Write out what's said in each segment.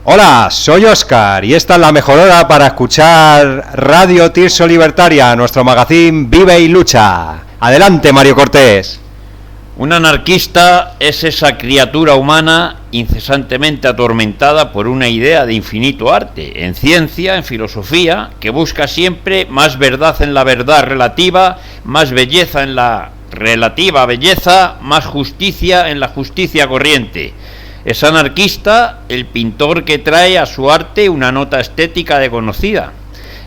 Hola, soy Óscar y esta es la mejor hora para escuchar Radio Tirso Libertaria, nuestro magazín Vive y Lucha. Adelante, Mario Cortés. Un anarquista es esa criatura humana incesantemente atormentada por una idea de infinito arte, en ciencia, en filosofía, que busca siempre más verdad en la verdad relativa, más belleza en la relativa belleza, más justicia en la justicia corriente. Es anarquista el pintor que trae a su arte una nota estética desconocida.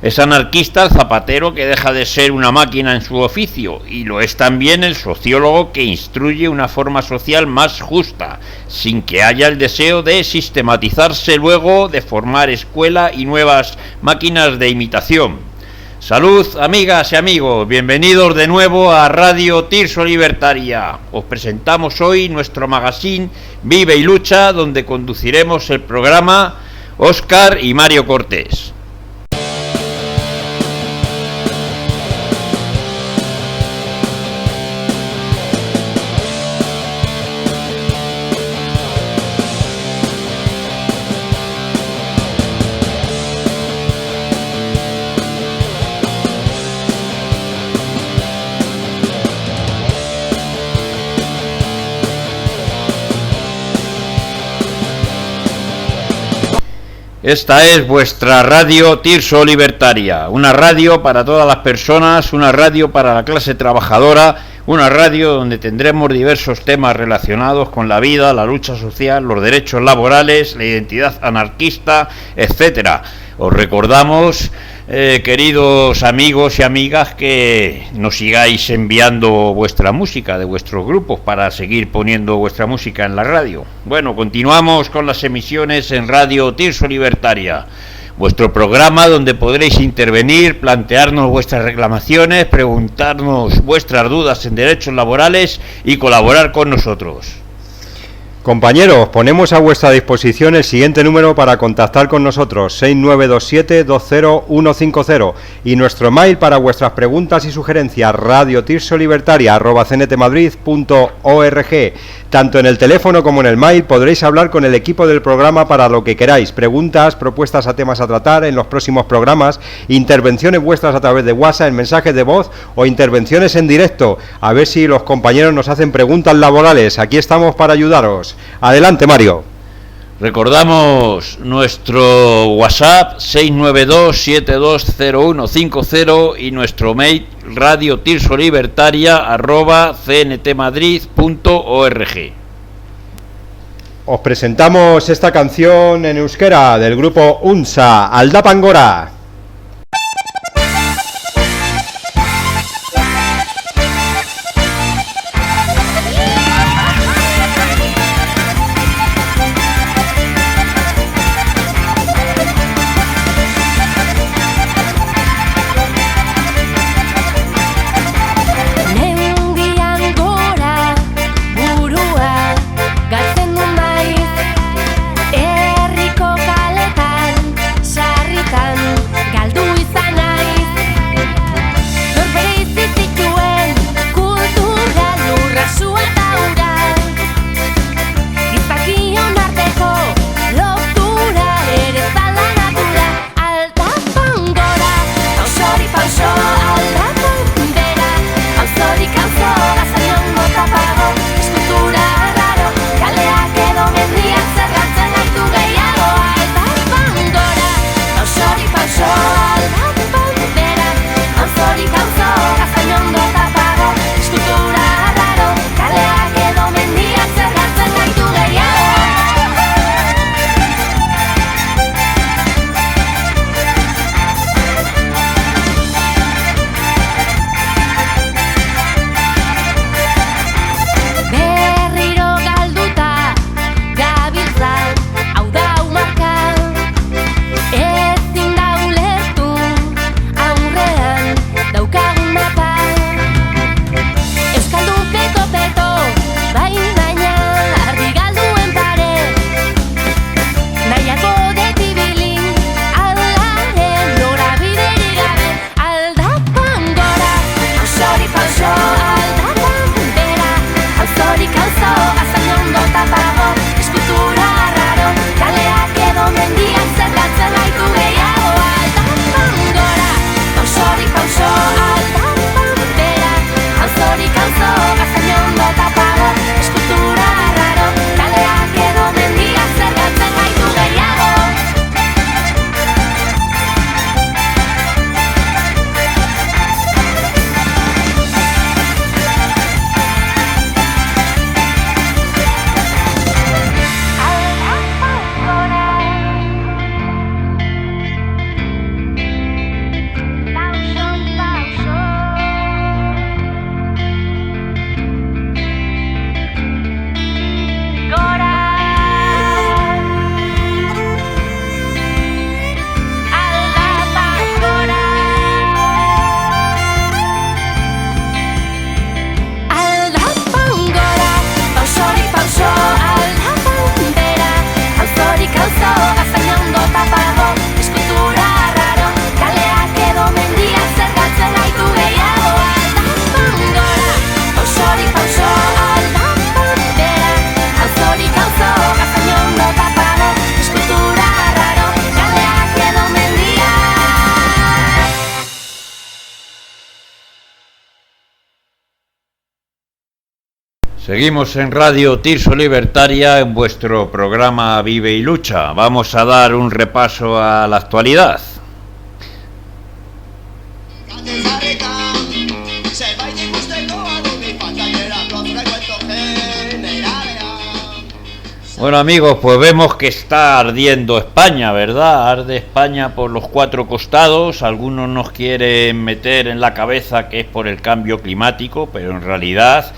Es anarquista el zapatero que deja de ser una máquina en su oficio, y lo es también el sociólogo que instruye una forma social más justa, sin que haya el deseo de sistematizarse luego, de formar escuela y nuevas máquinas de imitación. Salud, amigas y amigos, bienvenidos de nuevo a Radio Tirso Libertaria. Os presentamos hoy nuestro magazine Vive y Lucha, donde conduciremos el programa Óscar y Mario Cortés. Esta es vuestra Radio Tirso Libertaria, una radio para todas las personas, una radio para la clase trabajadora, una radio donde tendremos diversos temas relacionados con la vida, la lucha social, los derechos laborales, la identidad anarquista, etcétera. Os recordamos, queridos amigos y amigas, que nos sigáis enviando vuestra música de vuestros grupos para seguir poniendo vuestra música en la radio. Bueno, continuamos con las emisiones en Radio Tirso Libertaria, vuestro programa donde podréis intervenir, plantearnos vuestras reclamaciones, preguntarnos vuestras dudas en derechos laborales y colaborar con nosotros. Compañeros, ponemos a vuestra disposición el siguiente número para contactar con nosotros, 6927-20150, y nuestro mail para vuestras preguntas y sugerencias, radiotirsolibertaria@cntmadrid.org. Tanto en el teléfono como en el mail podréis hablar con el equipo del programa para lo que queráis, preguntas, propuestas a temas a tratar en los próximos programas, intervenciones vuestras a través de WhatsApp, en mensajes de voz o intervenciones en directo. A ver si los compañeros nos hacen preguntas laborales. Aquí estamos para ayudaros. Adelante, Mario. Recordamos nuestro WhatsApp 692-720150 y nuestro mail radiotirsolibertaria@cntmadrid.org. Os presentamos esta canción en euskera del grupo Unsa, Aldapangora. Herriko kaletan sarritan Seguimos en Radio Tirso Libertaria en vuestro programa Vive y Lucha. Vamos a dar un repaso a la actualidad. Bueno, amigos, pues vemos que está ardiendo España, ¿verdad? Arde España por los cuatro costados. Algunos nos quieren meter en la cabeza que es por el cambio climático, pero en realidad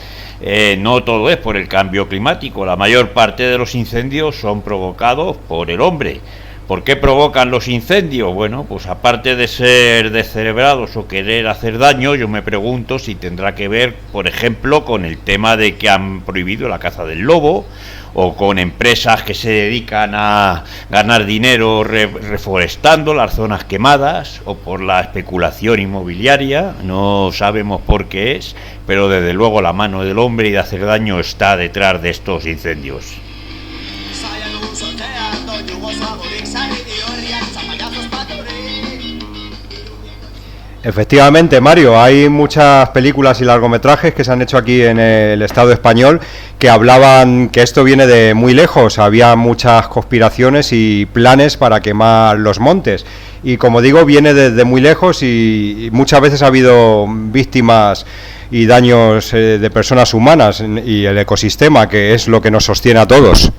no todo es por el cambio climático. La mayor parte de los incendios son provocados por el hombre. ¿Por qué provocan los incendios? Bueno, pues aparte de ser descerebrados o querer hacer daño, yo me pregunto si tendrá que ver, por ejemplo, con el tema de que han prohibido la caza del lobo, o con empresas que se dedican a ganar dinero reforestando las zonas quemadas, o por la especulación inmobiliaria. No sabemos por qué es, pero desde luego la mano del hombre y de hacer daño está detrás de estos incendios. Efectivamente, Mario, hay muchas películas y largometrajes que se han hecho aquí en el Estado español que hablaban que esto viene de muy lejos. Había muchas conspiraciones y planes para quemar los montes. Y como digo, viene desde muy lejos y muchas veces ha habido víctimas y daños de personas humanas y el ecosistema, que es lo que nos sostiene a todos.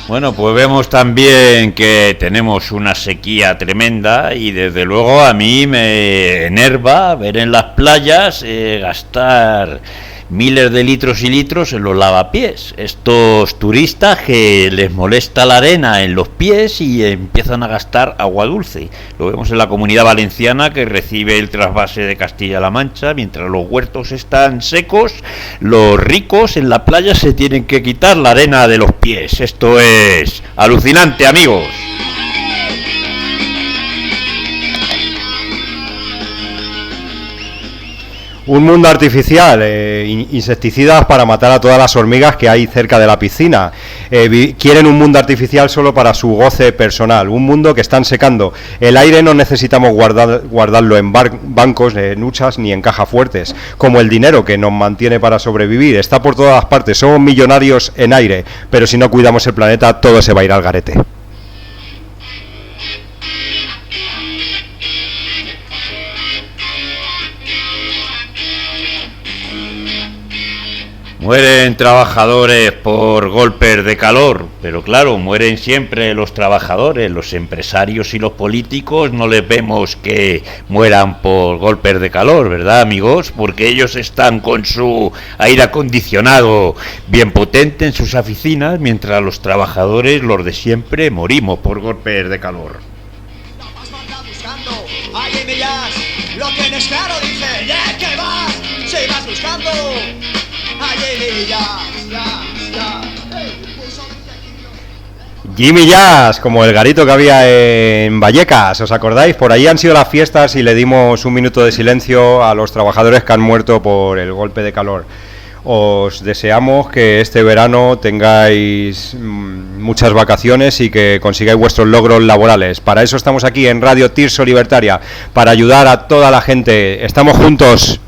Bueno, pues vemos también que tenemos una sequía tremenda y desde luego a mí me enerva ver en las playas gastar miles de litros y litros en los lavapiés. Estos turistas que les molesta la arena en los pies y empiezan a gastar agua dulce. Lo vemos en la Comunidad Valenciana, que recibe el trasvase de Castilla-La Mancha. Mientras los huertos están secos, los ricos en la playa se tienen que quitar la arena de los pies. Esto es alucinante, amigos. Un mundo artificial, insecticidas para matar a todas las hormigas que hay cerca de la piscina. Quieren un mundo artificial solo para su goce personal, un mundo que están secando. El aire no necesitamos guardarlo en bancos, en huchas ni en cajas fuertes, como el dinero que nos mantiene para sobrevivir. Está por todas partes, somos millonarios en aire, pero si no cuidamos el planeta, todo se va a ir al garete. Mueren trabajadores por golpes de calor, pero claro, mueren siempre los trabajadores. Los empresarios y los políticos no les vemos que mueran por golpes de calor, ¿verdad, amigos? Porque ellos están con su aire acondicionado bien potente en sus oficinas, mientras los trabajadores, los de siempre, morimos por golpes de calor. Lo tienes claro, dice, ¿qué vas? Si vas buscando. Jimmy Jazz, como el garito que había en Vallecas, ¿os acordáis? Por ahí han sido las fiestas y le dimos un minuto de silencio a los trabajadores que han muerto por el golpe de calor. Os deseamos que este verano tengáis muchas vacaciones y que consigáis vuestros logros laborales. Para eso estamos aquí en Radio Tirso Libertaria, para ayudar a toda la gente. Estamos juntos.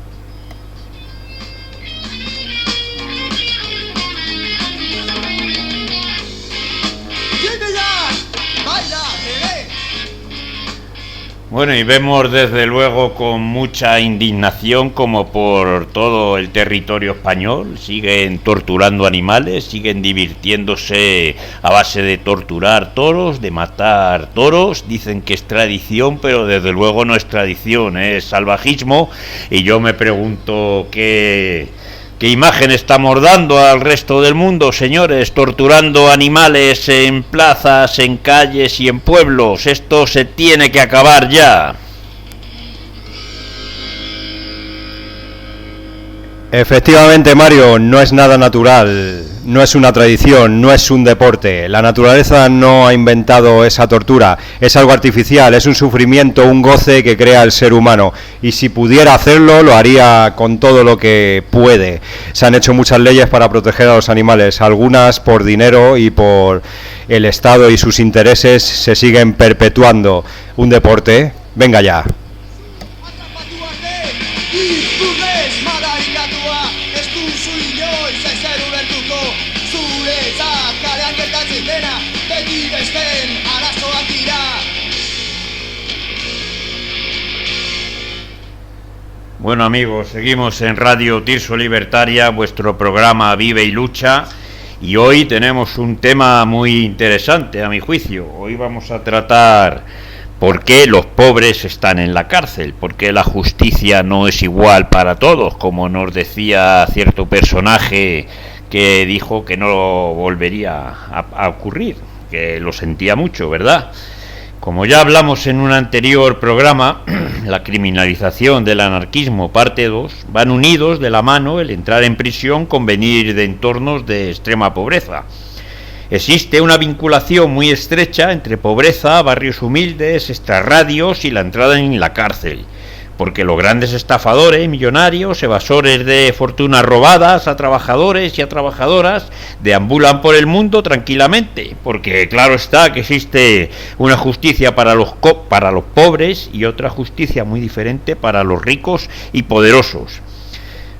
Bueno, y vemos desde luego con mucha indignación como por todo el territorio español siguen torturando animales, siguen divirtiéndose a base de torturar toros, de matar toros. Dicen que es tradición, pero desde luego no es tradición, es salvajismo. Y yo me pregunto ¿qué imagen estamos dando al resto del mundo, señores? Torturando animales en plazas, en calles y en pueblos. Esto se tiene que acabar ya. Efectivamente, Mario, no es nada natural, no es una tradición, no es un deporte. La naturaleza no ha inventado esa tortura, es algo artificial, es un sufrimiento, un goce que crea el ser humano. Y si pudiera hacerlo, lo haría con todo lo que puede. Se han hecho muchas leyes para proteger a los animales, algunas por dinero y por el Estado y sus intereses se siguen perpetuando. Un deporte Venga ya. Bueno amigos, seguimos en Radio Tirso Libertaria, vuestro programa Vive y Lucha, y hoy tenemos un tema muy interesante a mi juicio. Hoy vamos a tratar por qué los pobres están en la cárcel, por qué la justicia no es igual para todos, como nos decía cierto personaje que dijo que no volvería a ocurrir, que lo sentía mucho, ¿verdad? Como ya hablamos en un anterior programa, la criminalización del anarquismo parte 2 van unidos de la mano el entrar en prisión con venir de entornos de extrema pobreza. Existe una vinculación muy estrecha entre pobreza, barrios humildes, extrarradios y la entrada en la cárcel, porque los grandes estafadores, millonarios, evasores de fortunas robadas a trabajadores y a trabajadoras deambulan por el mundo tranquilamente, porque claro está que existe una justicia para los pobres y otra justicia muy diferente para los ricos y poderosos.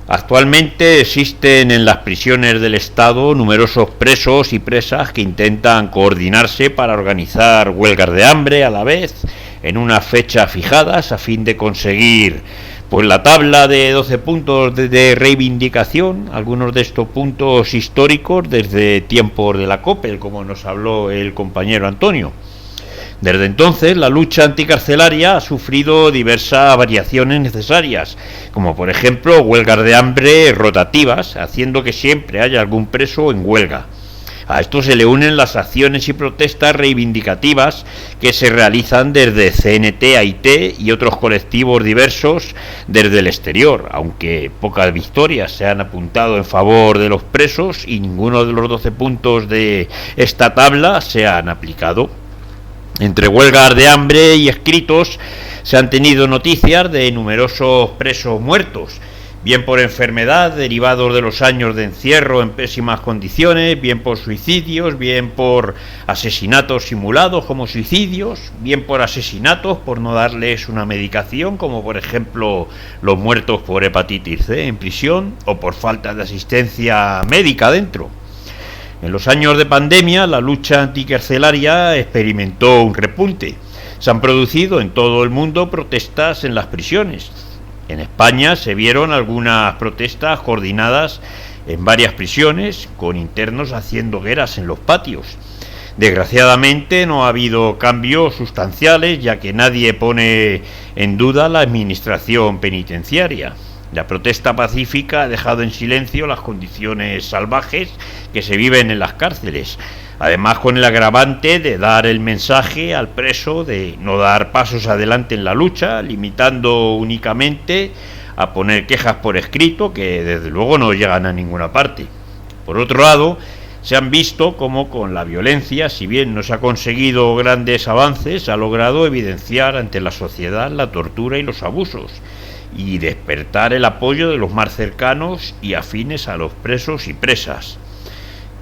Actualmente existen en las prisiones del Estado numerosos presos y presas que intentan coordinarse para organizar huelgas de hambre a la vez, en unas fechas fijadas a fin de conseguir pues la tabla de 12 puntos de reivindicación, algunos de estos puntos históricos desde tiempos de la COPEL, como nos habló el compañero Antonio. Desde entonces la lucha anticarcelaria ha sufrido diversas variaciones necesarias, como por ejemplo huelgas de hambre rotativas, haciendo que siempre haya algún preso en huelga. A esto se le unen las acciones y protestas reivindicativas que se realizan desde CNT, AIT y otros colectivos diversos desde el exterior, aunque pocas victorias se han apuntado en favor de los presos y ninguno de los 12 puntos de esta tabla se han aplicado. Entre huelgas de hambre y escritos se han tenido noticias de numerosos presos muertos, bien por enfermedad derivados de los años de encierro en pésimas condiciones, bien por suicidios, bien por asesinatos simulados como suicidios, bien por asesinatos por no darles una medicación, como por ejemplo los muertos por hepatitis C en prisión o por falta de asistencia médica dentro. En los años de pandemia la lucha anticarcelaria experimentó un repunte. Se han producido en todo el mundo protestas en las prisiones. En España se vieron algunas protestas coordinadas en varias prisiones, con internos haciendo hogueras en los patios. Desgraciadamente no ha habido cambios sustanciales, ya que nadie pone en duda la administración penitenciaria. La protesta pacífica ha dejado en silencio las condiciones salvajes que se viven en las cárceles, además con el agravante de dar el mensaje al preso de no dar pasos adelante en la lucha, limitando únicamente a poner quejas por escrito que desde luego no llegan a ninguna parte. Por otro lado, se han visto cómo con la violencia, si bien no se ha conseguido grandes avances, ha logrado evidenciar ante la sociedad la tortura y los abusos, y despertar el apoyo de los más cercanos y afines a los presos y presas.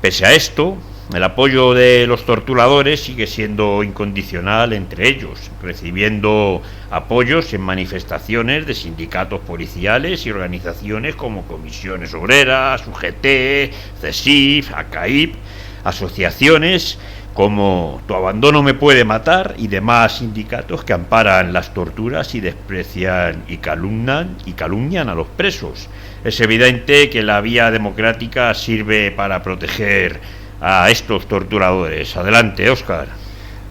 Pese a esto, el apoyo de los torturadores sigue siendo incondicional entre ellos, recibiendo apoyos en manifestaciones de sindicatos policiales y organizaciones como Comisiones Obreras, UGT, CESIF, ACAIP, asociaciones como Tu Abandono Me Puede Matar y demás sindicatos que amparan las torturas y desprecian y calumnian a los presos. Es evidente que la vía democrática sirve para proteger a estos torturadores. Adelante, Óscar.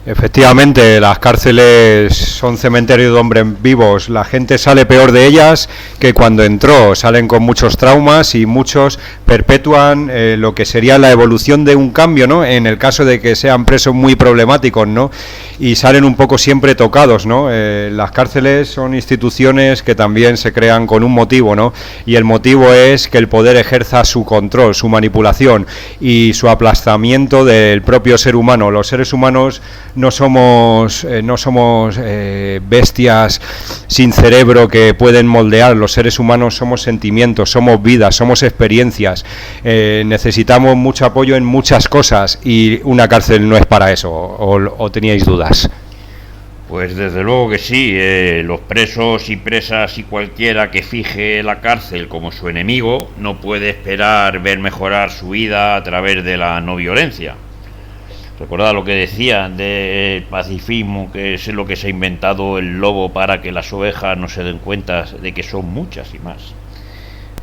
Efectivamente, las cárceles son cementerios de hombres vivos. La gente sale peor de ellas que cuando entró. Salen con muchos traumas y muchos perpetúan lo que sería la evolución de un cambio, ¿no? En el caso de que sean presos muy problemáticos, ¿no? Y salen un poco siempre tocados, ¿no? Las cárceles son instituciones que también se crean con un motivo, ¿no? Y el motivo es que el poder ejerza su control, su manipulación y su aplastamiento del propio ser humano. Los seres humanos no somos bestias sin cerebro que pueden moldear. Los seres humanos somos sentimientos, somos vidas, somos experiencias. Necesitamos mucho apoyo en muchas cosas y una cárcel no es para eso. ¿O teníais dudas? Pues desde luego que sí, los presos y presas y cualquiera que fije la cárcel como su enemigo no puede esperar ver mejorar su vida a través de la no violencia. Recordad lo que decían del pacifismo, que es lo que se ha inventado el lobo para que las ovejas no se den cuenta de que son muchas y más.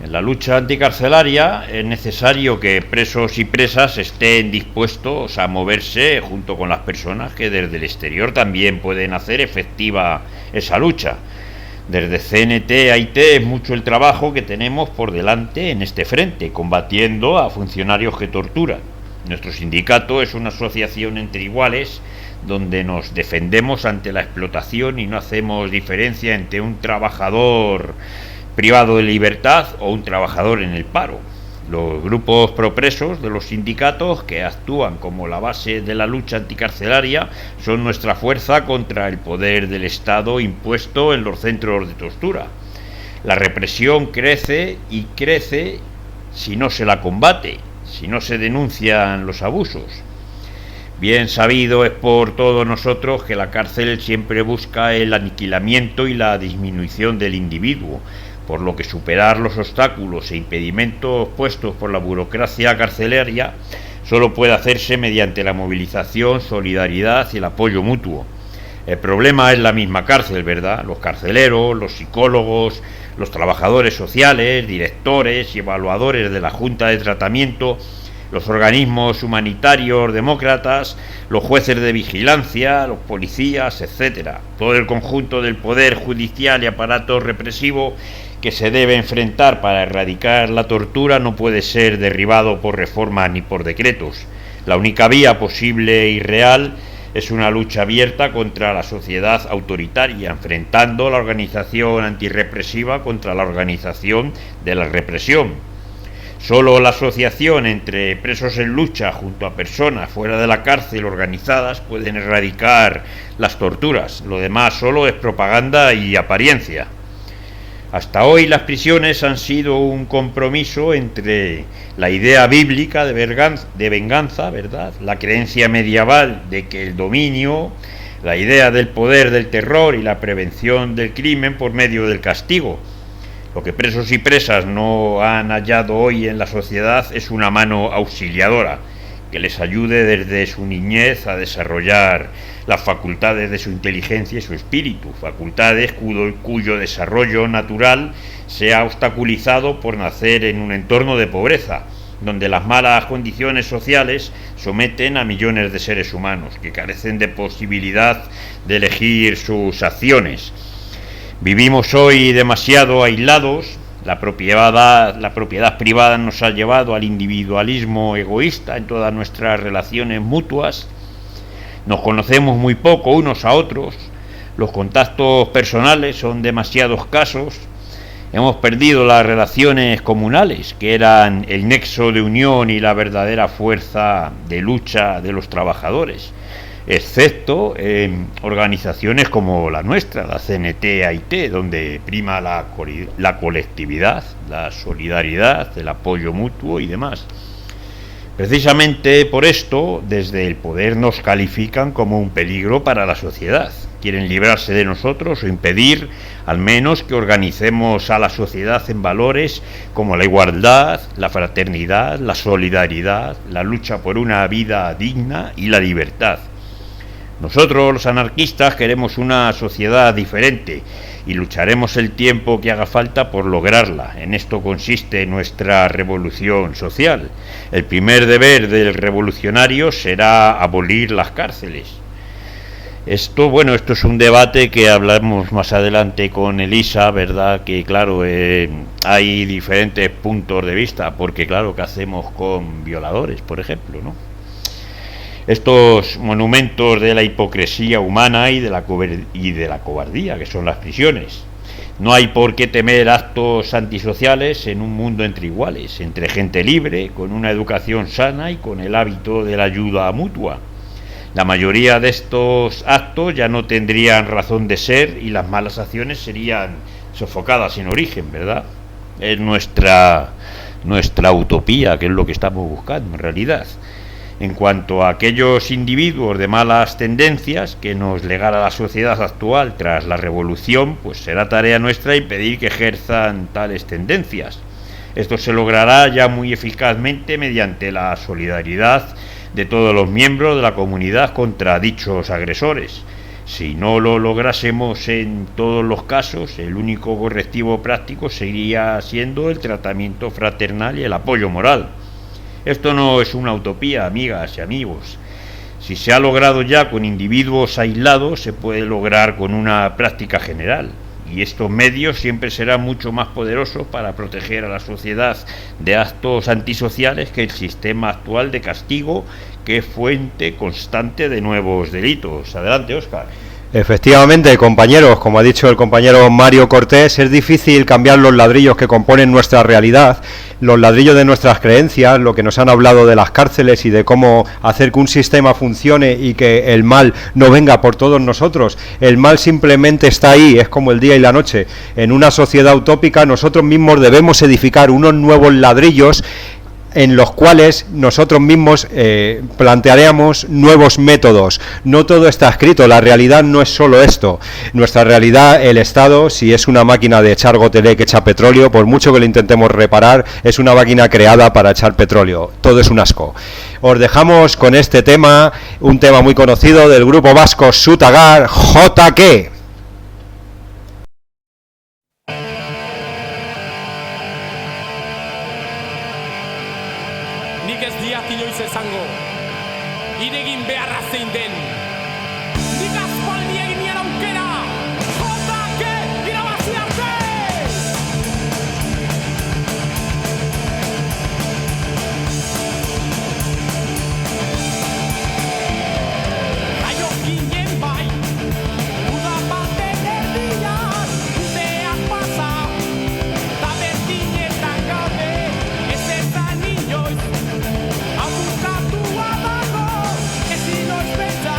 En la lucha anticarcelaria es necesario que presos y presas estén dispuestos a moverse junto con las personas que desde el exterior también pueden hacer efectiva esa lucha. Desde CNT a IT es mucho el trabajo que tenemos por delante en este frente, combatiendo a funcionarios que torturan. Nuestro sindicato es una asociación entre iguales donde nos defendemos ante la explotación y no hacemos diferencia entre un trabajador privado de libertad o un trabajador en el paro. Los grupos propresos de los sindicatos, que actúan como la base de la lucha anticarcelaria, son nuestra fuerza contra el poder del Estado impuesto en los centros de tortura. La represión crece y crece si no se la combate, si no se denuncian los abusos. Bien sabido es por todos nosotros que la cárcel siempre busca el aniquilamiento y la disminución del individuo, por lo que superar los obstáculos e impedimentos puestos por la burocracia carcelaria solo puede hacerse mediante la movilización, solidaridad y el apoyo mutuo. El problema es la misma cárcel, ¿verdad? Los carceleros, los psicólogos, los trabajadores sociales, directores y evaluadores de la Junta de Tratamiento, los organismos humanitarios demócratas, los jueces de vigilancia, los policías, etc. Todo el conjunto del poder judicial y aparato represivo que se debe enfrentar para erradicar la tortura no puede ser derribado por reformas ni por decretos. La única vía posible y real es una lucha abierta contra la sociedad autoritaria, enfrentando la organización antirrepresiva contra la organización de la represión. Solo la asociación entre presos en lucha junto a personas fuera de la cárcel organizadas pueden erradicar las torturas. Lo demás solo es propaganda y apariencia. Hasta hoy las prisiones han sido un compromiso entre la idea bíblica de venganza, ¿verdad?, la creencia medieval de que el dominio, la idea del poder del terror y la prevención del crimen por medio del castigo. Lo que presos y presas no han hallado hoy en la sociedad es una mano auxiliadora que les ayude desde su niñez a desarrollar las facultades de su inteligencia y su espíritu, facultades cuyo desarrollo natural se ha obstaculizado por nacer en un entorno de pobreza, donde las malas condiciones sociales someten a millones de seres humanos que carecen de posibilidad de elegir sus acciones. Vivimos hoy demasiado aislados. La propiedad privada nos ha llevado al individualismo egoísta en todas nuestras relaciones mutuas. Nos conocemos muy poco unos a otros. Los contactos personales son demasiado escasos. Hemos perdido las relaciones comunales, que eran el nexo de unión y la verdadera fuerza de lucha de los trabajadores, excepto en organizaciones como la nuestra, la CNT-AIT, donde prima la colectividad, la solidaridad, el apoyo mutuo y demás. Precisamente por esto, desde el poder nos califican como un peligro para la sociedad. Quieren librarse de nosotros o impedir, al menos, que organicemos a la sociedad en valores como la igualdad, la fraternidad, la solidaridad, la lucha por una vida digna y la libertad. Nosotros, los anarquistas, queremos una sociedad diferente y lucharemos el tiempo que haga falta por lograrla. En esto consiste nuestra revolución social. El primer deber del revolucionario será abolir las cárceles. Esto es un debate que hablamos más adelante con Elisa, ¿verdad? Que claro, hay diferentes puntos de vista, porque claro, ¿qué hacemos con violadores, por ejemplo, no? Estos monumentos de la hipocresía humana y de la cobardía, que son las prisiones. No hay por qué temer actos antisociales en un mundo entre iguales, entre gente libre, con una educación sana y con el hábito de la ayuda mutua. La mayoría de estos actos ya no tendrían razón de ser y las malas acciones serían sofocadas en origen, ¿verdad? Es nuestra utopía, que es lo que estamos buscando en realidad. En cuanto a aquellos individuos de malas tendencias que nos legara la sociedad actual tras la revolución, pues será tarea nuestra impedir que ejerzan tales tendencias. Esto se logrará ya muy eficazmente mediante la solidaridad de todos los miembros de la comunidad contra dichos agresores. Si no lo lográsemos en todos los casos, el único correctivo práctico seguiría siendo el tratamiento fraternal y el apoyo moral. Esto no es una utopía, amigas y amigos. Si se ha logrado ya con individuos aislados, se puede lograr con una práctica general. Y estos medios siempre serán mucho más poderosos para proteger a la sociedad de actos antisociales que el sistema actual de castigo, que es fuente constante de nuevos delitos. Adelante, Óscar. Efectivamente, compañeros, como ha dicho el compañero Mario Cortés, es difícil cambiar los ladrillos que componen nuestra realidad, los ladrillos de nuestras creencias, lo que nos han hablado de las cárceles y de cómo hacer que un sistema funcione y que el mal no venga por todos nosotros. El mal simplemente está ahí, es como el día y la noche. En una sociedad utópica nosotros mismos debemos edificar unos nuevos ladrillos en los cuales nosotros mismos plantearemos nuevos métodos. No todo está escrito, la realidad no es solo esto. Nuestra realidad, el Estado, si es una máquina de echar gotelé que echa petróleo, por mucho que lo intentemos reparar, es una máquina creada para echar petróleo. Todo es un asco. Os dejamos con este tema, un tema muy conocido del grupo vasco Sutagar, JK. Nik ez diat inoiz esango, iregin beharra zein den. Nik aspaldi egin nien aukera, JK irabazi arte! Jaio ginen bai, uda baten erdian, urteak pasa, ta berdinetan gaude, ez ezan inoiz. Abukatua dago, ezin noiz pentsa,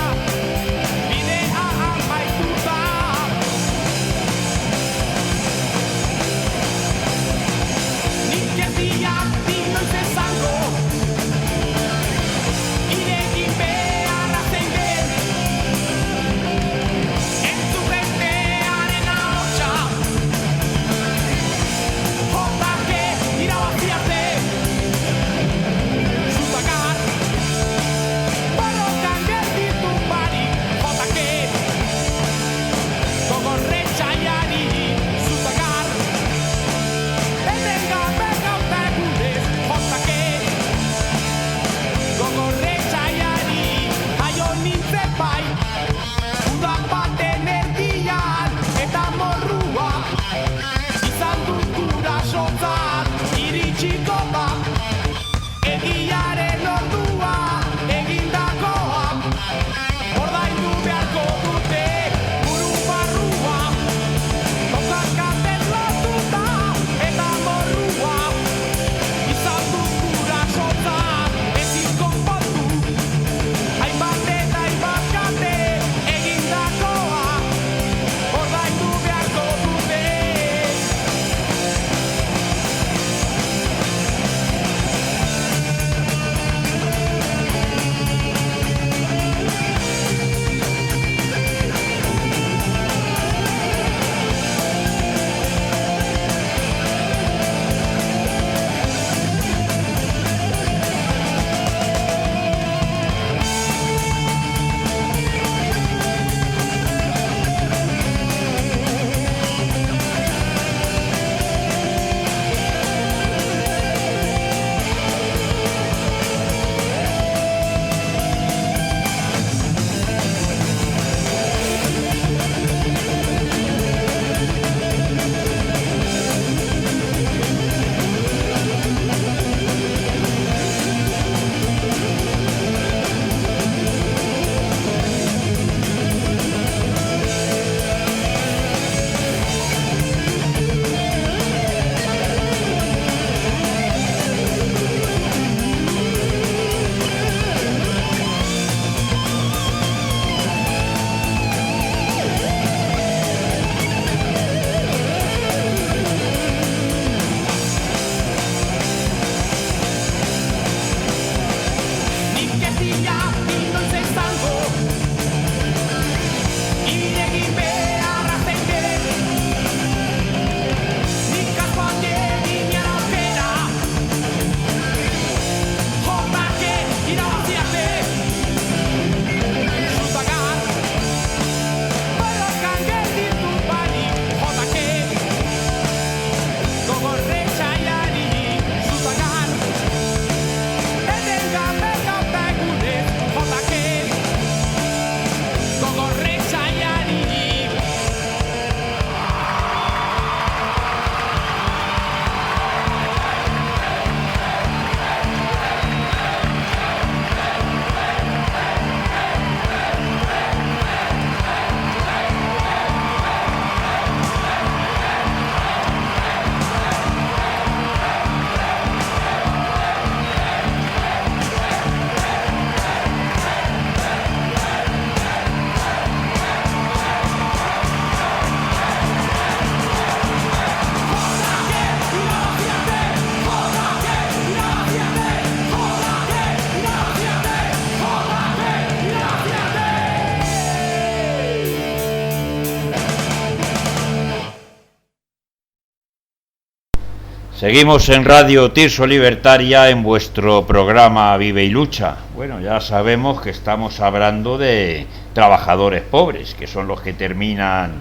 Seguimos en Radio Tirso Libertaria en vuestro programa Vive y Lucha. Bueno, ya sabemos que estamos hablando de trabajadores pobres, que son los que terminan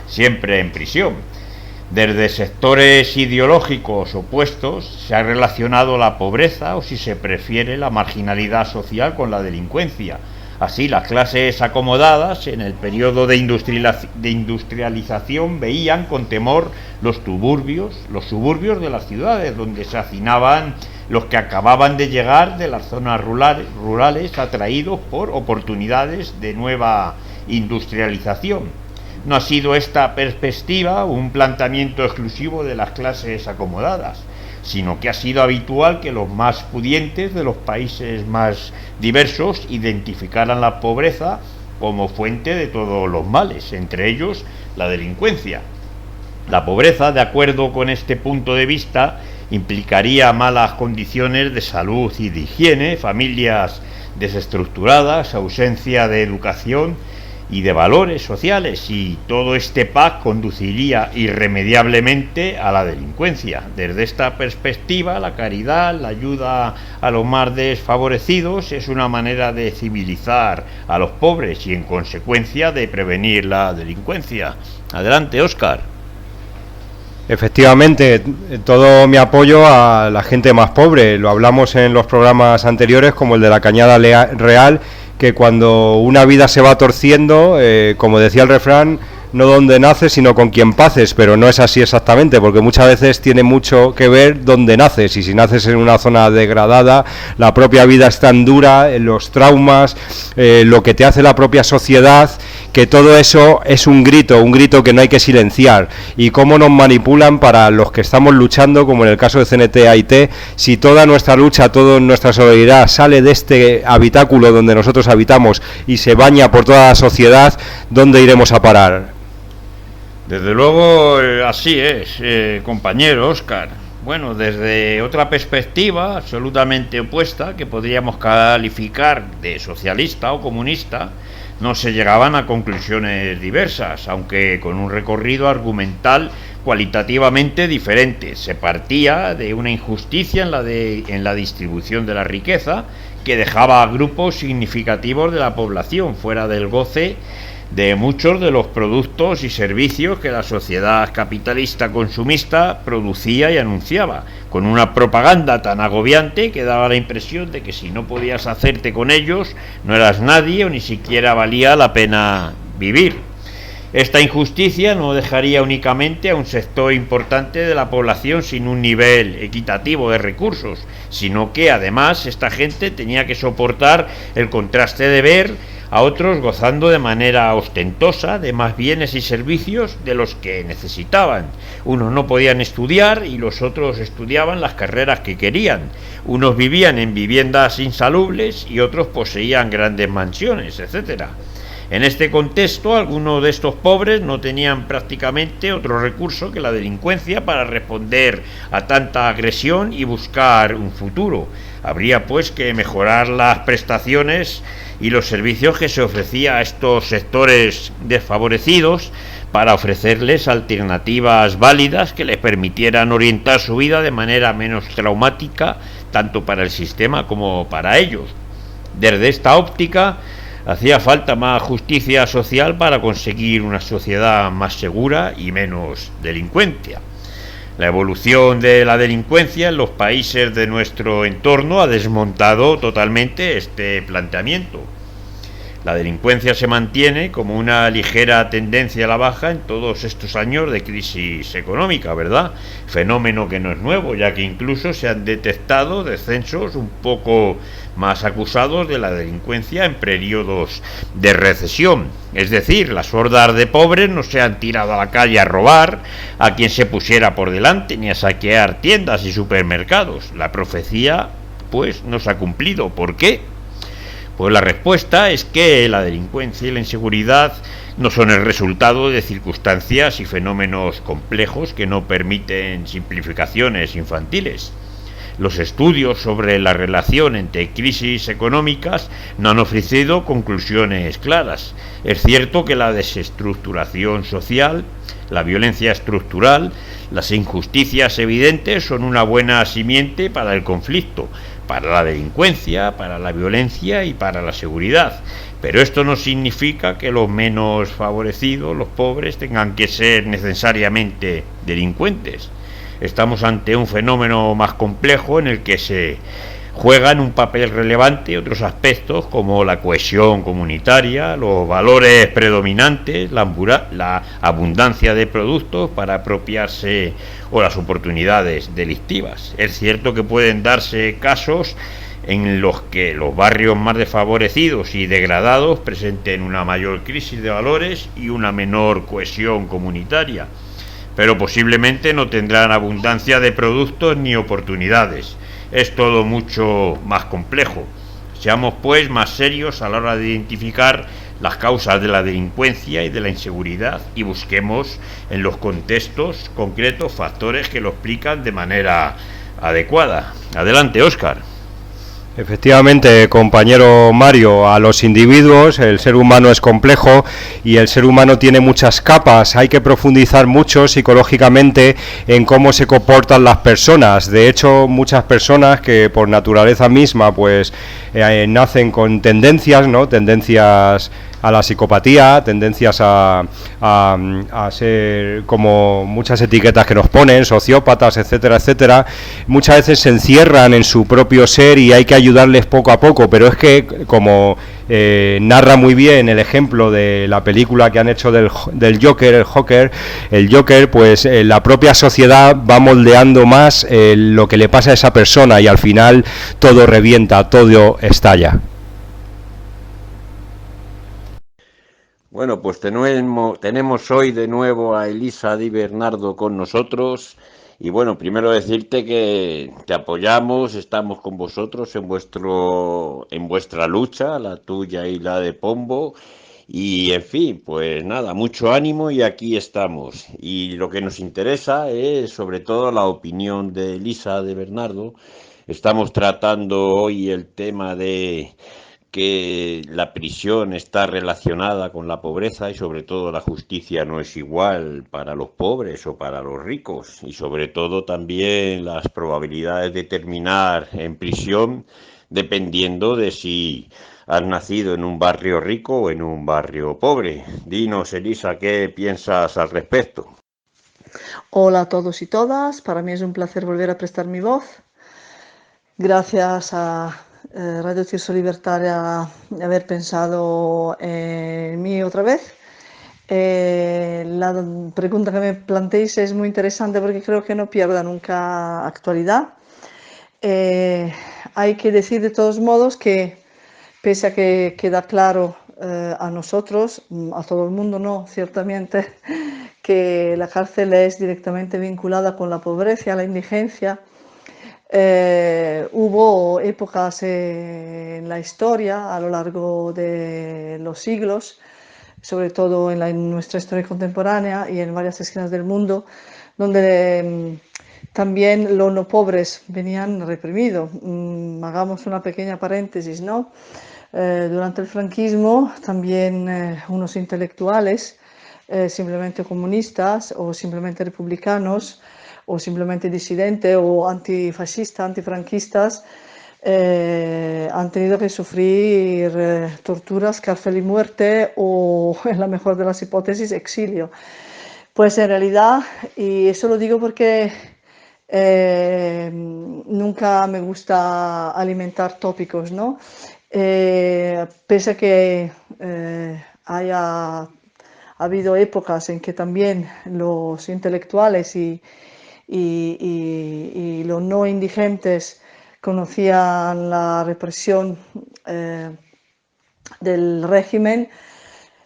siempre en prisión. Desde sectores ideológicos opuestos se ha relacionado la pobreza, o si se prefiere, la marginalidad social con la delincuencia. Así, las clases acomodadas en el periodo de industrialización veían con temor los suburbios de las ciudades, donde se hacinaban los que acababan de llegar de las zonas rurales atraídos por oportunidades de nueva industrialización. No ha sido esta perspectiva un planteamiento exclusivo de las clases acomodadas, sino que ha sido habitual que los más pudientes de los países más diversos identificaran la pobreza como fuente de todos los males, entre ellos la delincuencia. La pobreza, de acuerdo con este punto de vista, implicaría malas condiciones de salud y de higiene, familias desestructuradas, ausencia de educación y de valores sociales, y todo este pack conduciría irremediablemente a la delincuencia. Desde esta perspectiva, la caridad, la ayuda a los más desfavorecidos, es una manera de civilizar a los pobres y, en consecuencia, de prevenir la delincuencia. Adelante, Óscar. Efectivamente, todo mi apoyo a la gente más pobre. Lo hablamos en los programas anteriores, como el de la Cañada Real, que cuando una vida se va torciendo, como decía el refrán, no donde naces, sino con quien paces, pero no es así exactamente, porque muchas veces tiene mucho que ver donde naces, y si naces en una zona degradada, la propia vida es tan dura, los traumas, lo que te hace la propia sociedad, que todo eso es un grito que no hay que silenciar. Y cómo nos manipulan para los que estamos luchando, como en el caso de CNT-AIT, si toda nuestra lucha, toda nuestra solidaridad sale de este habitáculo donde nosotros habitamos y se baña por toda la sociedad, ¿dónde iremos a parar? Desde luego, así es, compañero Óscar. Bueno, desde otra perspectiva absolutamente opuesta, que podríamos calificar de socialista o comunista, no se llegaban a conclusiones diversas, aunque con un recorrido argumental cualitativamente diferente. Se partía de una injusticia en la distribución de la riqueza, que dejaba a grupos significativos de la población fuera del goce de muchos de los productos y servicios que la sociedad capitalista consumista producía y anunciaba, con una propaganda tan agobiante que daba la impresión de que si no podías hacerte con ellos, no eras nadie o ni siquiera valía la pena vivir. Esta injusticia no dejaría únicamente a un sector importante de la población sin un nivel equitativo de recursos, sino que además esta gente tenía que soportar el contraste de ver a otros gozando de manera ostentosa de más bienes y servicios de los que necesitaban. Unos no podían estudiar y los otros estudiaban las carreras que querían. Unos vivían en viviendas insalubres y otros poseían grandes mansiones, etc. En este contexto, algunos de estos pobres no tenían prácticamente otro recurso que la delincuencia para responder a tanta agresión y buscar un futuro. Habría pues que mejorar las prestaciones y los servicios que se ofrecía a estos sectores desfavorecidos para ofrecerles alternativas válidas que les permitieran orientar su vida de manera menos traumática, tanto para el sistema como para ellos. Desde esta óptica, hacía falta más justicia social para conseguir una sociedad más segura y menos delincuencia. La evolución de la delincuencia en los países de nuestro entorno ha desmontado totalmente este planteamiento. La delincuencia se mantiene como una ligera tendencia a la baja en todos estos años de crisis económica, ¿verdad? Fenómeno que no es nuevo, ya que incluso se han detectado descensos un poco más acusados de la delincuencia en periodos de recesión. Es decir, las hordas de pobres no se han tirado a la calle a robar a quien se pusiera por delante, ni a saquear tiendas y supermercados. La profecía, pues, no se ha cumplido. ¿Por qué? Pues la respuesta es que la delincuencia y la inseguridad no son el resultado de circunstancias y fenómenos complejos que no permiten simplificaciones infantiles. Los estudios sobre la relación entre crisis económicas no han ofrecido conclusiones claras. Es cierto que la desestructuración social, la violencia estructural, las injusticias evidentes son una buena simiente para el conflicto, para la delincuencia, para la violencia y para la seguridad. Pero esto no significa que los menos favorecidos, los pobres, tengan que ser necesariamente delincuentes. Estamos ante un fenómeno más complejo en el que se juegan un papel relevante otros aspectos como la cohesión comunitaria, los valores predominantes, la abundancia de productos para apropiarse o las oportunidades delictivas. Es cierto que pueden darse casos en los que los barrios más desfavorecidos y degradados presenten una mayor crisis de valores y una menor cohesión comunitaria, pero posiblemente no tendrán abundancia de productos ni oportunidades. Es todo mucho más complejo. Seamos pues más serios a la hora de identificar las causas de la delincuencia y de la inseguridad y busquemos en los contextos concretos factores que lo explican de manera adecuada. Adelante, Óscar. Efectivamente, compañero Mario, a los individuos, el ser humano es complejo y el ser humano tiene muchas capas. Hay que profundizar mucho psicológicamente en cómo se comportan las personas. De hecho, muchas personas que por naturaleza misma pues nacen con tendencias, ¿no? Tendencias a la psicopatía, tendencias a ser como muchas etiquetas que nos ponen, sociópatas, etcétera, etcétera, muchas veces se encierran en su propio ser y hay que ayudarles poco a poco, pero es que como narra muy bien el ejemplo de la película que han hecho del Joker, el Joker, pues la propia sociedad va moldeando más lo que le pasa a esa persona y al final todo revienta, todo estalla. Bueno, pues tenemos hoy de nuevo a Elisa Di Bernardo con nosotros y bueno, primero decirte que te apoyamos, estamos con vosotros en vuestra lucha, la tuya y la de Pombo y en fin, pues nada, mucho ánimo y aquí estamos. Y lo que nos interesa es sobre todo la opinión de Elisa Di Bernardo. Estamos tratando hoy el tema de que la prisión está relacionada con la pobreza y sobre todo la justicia no es igual para los pobres o para los ricos y sobre todo también las probabilidades de terminar en prisión dependiendo de si has nacido en un barrio rico o en un barrio pobre. Dinos, Elisa, ¿qué piensas al respecto? Hola a todos y todas, para mí es un placer volver a prestar mi voz. Gracias a Radio Tirso Libertaria haber pensado en mí otra vez. La pregunta que me planteéis es muy interesante porque creo que no pierda nunca actualidad. Hay que decir de todos modos que pese a que queda claro a nosotros, a todo el mundo no, ciertamente, que la cárcel es directamente vinculada con la pobreza, la indigencia. Hubo épocas en la historia a lo largo de los siglos, sobre todo en nuestra historia contemporánea y en varias esquinas del mundo, donde también los no pobres venían reprimidos. Hagamos una pequeña paréntesis, ¿no? Durante el franquismo también unos intelectuales, simplemente comunistas o simplemente republicanos, o simplemente disidentes o antifascistas, antifranquistas, han tenido que sufrir torturas, cárcel y muerte o, en la mejor de las hipótesis, exilio. Pues en realidad, y eso lo digo porque nunca me gusta alimentar tópicos, ¿no? Pese a que haya habido épocas en que también los intelectuales y los no indigentes conocían la represión del régimen,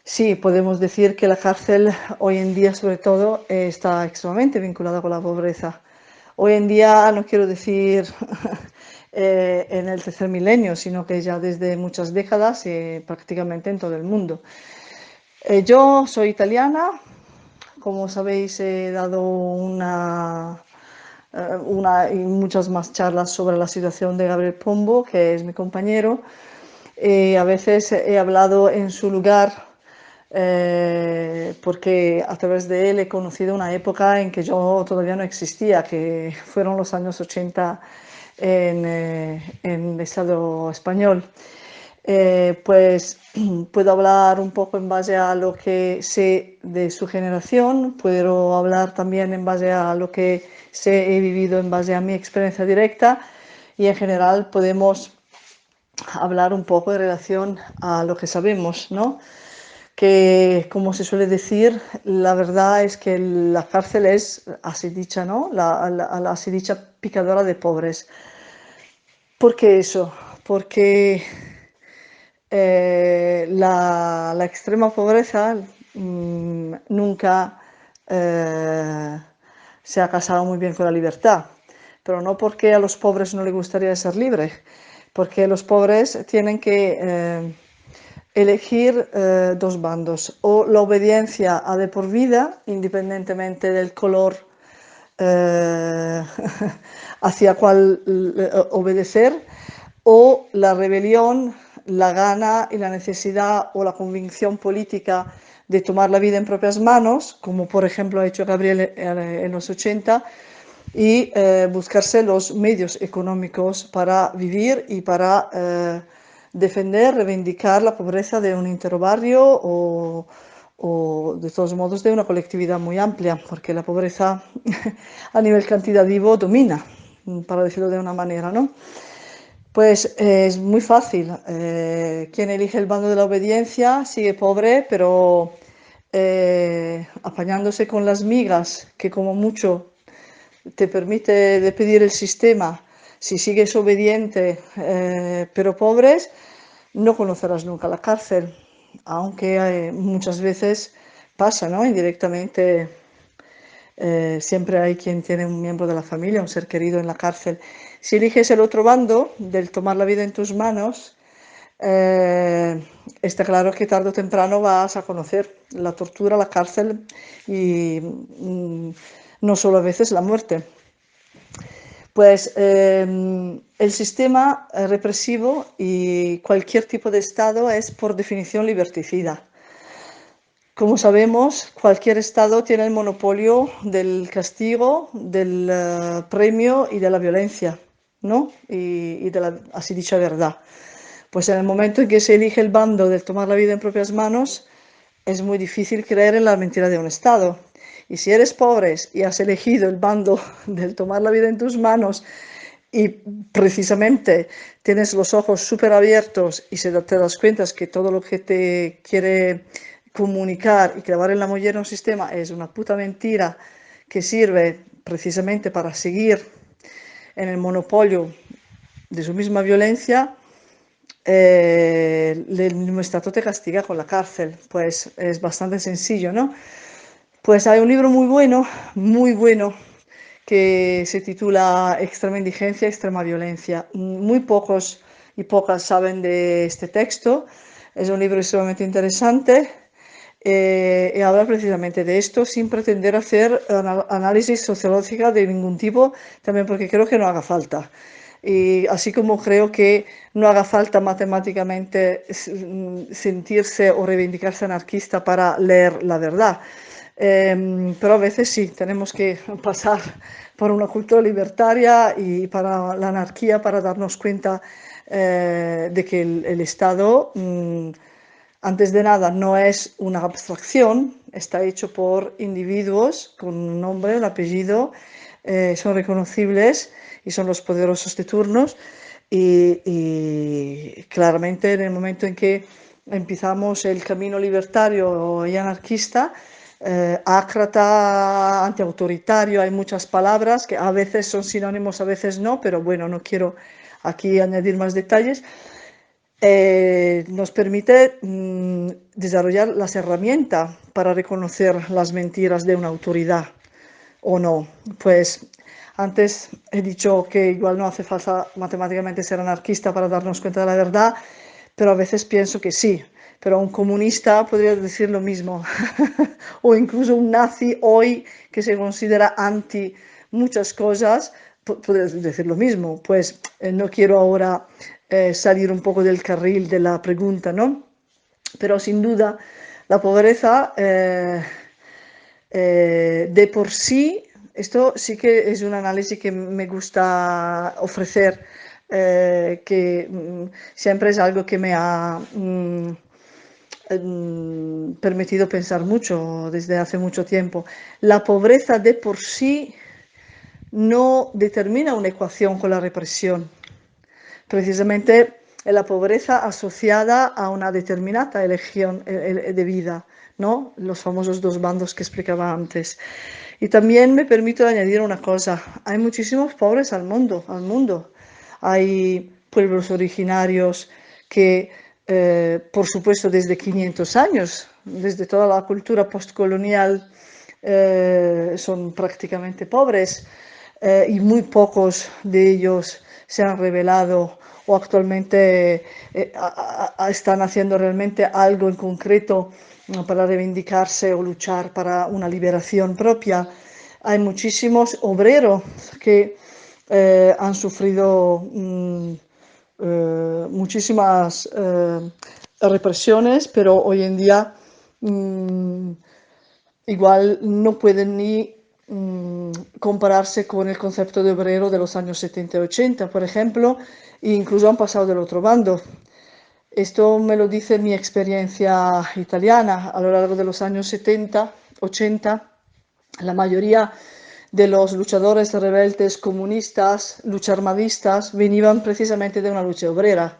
sí, podemos decir que la cárcel hoy en día, sobre todo, está extremadamente vinculada con la pobreza. Hoy en día, no quiero decir en el tercer milenio, sino que ya desde muchas décadas prácticamente en todo el mundo. Yo soy italiana, como sabéis he dado una una y muchas más charlas sobre la situación de Gabriel Pombo, que es mi compañero. A veces he hablado en su lugar porque a través de él he conocido una época en que yo todavía no existía, que fueron los años 80 en el Estado español. Pues puedo hablar un poco en base a lo que sé de su generación, puedo hablar también en base a lo que sé, he vivido en base a mi experiencia directa, y en general podemos hablar un poco en relación a lo que sabemos, ¿no? Que, como se suele decir, la verdad es que la cárcel es, así dicha, ¿no? La así dicha picadora de pobres. ¿Por qué eso? Porque la extrema pobreza nunca se ha casado muy bien con la libertad, pero no porque a los pobres no les gustaría ser libres, porque los pobres tienen que elegir dos bandos, o la obediencia a de por vida, independientemente del color eh, hacia cuál obedecer, o la rebelión, la gana y la necesidad o la convicción política de tomar la vida en propias manos, como por ejemplo ha hecho Gabriel en los 80, y buscarse los medios económicos para vivir y para defender, reivindicar la pobreza de un interbarrio o de todos modos de una colectividad muy amplia, porque la pobreza a nivel cuantitativo domina, para decirlo de una manera, ¿no? Pues es muy fácil. Quien elige el bando de la obediencia sigue pobre, pero apañándose con las migas que como mucho te permite de pedir el sistema. Si sigues obediente pero pobres, no conocerás nunca la cárcel, aunque muchas veces pasa, ¿no? Indirectamente siempre hay quien tiene un miembro de la familia, un ser querido en la cárcel. Si eliges el otro bando, del tomar la vida en tus manos, está claro que tarde o temprano vas a conocer la tortura, la cárcel y no solo a veces la muerte. Pues el sistema represivo y cualquier tipo de Estado es por definición liberticida. Como sabemos, cualquier Estado tiene el monopolio del castigo, del premio y de la violencia, ¿no? Y de la así dicha verdad. Pues en el momento en que se elige el bando de tomar la vida en propias manos, es muy difícil creer en la mentira de un Estado. Y si eres pobre y has elegido el bando del tomar la vida en tus manos y precisamente tienes los ojos súper abiertos y te das cuenta que todo lo que te quiere comunicar y clavar en la mollera un sistema es una puta mentira que sirve precisamente para seguir en el monopolio de su misma violencia, el mismo Estado te castiga con la cárcel. Pues es bastante sencillo, ¿no? Pues hay un libro muy bueno, que se titula Extrema indigencia, extrema violencia. Muy pocos y pocas saben de este texto. Es un libro extremadamente interesante y habla precisamente de esto sin pretender hacer análisis sociológica de ningún tipo, también porque creo que no haga falta. Y así como creo que no haga falta matemáticamente sentirse o reivindicarse anarquista para leer la verdad. Pero a veces sí, tenemos que pasar por una cultura libertaria y para la anarquía para darnos cuenta de que el Estado, antes de nada, no es una abstracción, está hecho por individuos con un nombre, un apellido, son reconocibles y son los poderosos de turnos. Y claramente en el momento en que empezamos el camino libertario y anarquista, ácrata, antiautoritario, hay muchas palabras que a veces son sinónimos, a veces no, pero bueno, no quiero aquí añadir más detalles. Nos permite desarrollar las herramientas para reconocer las mentiras de una autoridad o no. Pues antes he dicho que igual no hace falta matemáticamente ser anarquista para darnos cuenta de la verdad, pero a veces pienso que sí. Pero un comunista podría decir lo mismo, o incluso un nazi hoy que se considera muchas cosas, puedes decir lo mismo. Pues no quiero ahora salir un poco del carril de la pregunta, ¿no? Pero sin duda la pobreza de por sí, esto sí que es un análisis que me gusta ofrecer, que siempre es algo que me ha permitido pensar mucho desde hace mucho tiempo. La pobreza de por sí no determina una ecuación con la represión. Precisamente la pobreza asociada a una determinada elección de vida, ¿no? Los famosos dos bandos que explicaba antes. Y también me permito añadir una cosa, hay muchísimos pobres al mundo, Hay pueblos originarios que, por supuesto, desde 500 años, desde toda la cultura postcolonial, son prácticamente pobres, y muy pocos de ellos se han revelado o actualmente están haciendo realmente algo en concreto para reivindicarse o luchar para una liberación propia. Hay muchísimos obreros que han sufrido muchísimas represiones, pero hoy en día igual no pueden ni compararse con el concepto de obrero de los años 70 y 80, por ejemplo, e incluso han pasado del otro bando. Esto me lo dice mi experiencia italiana. A lo largo de los años 70, 80, la mayoría de los luchadores rebeldes comunistas, lucharmadistas, venían precisamente de una lucha obrera.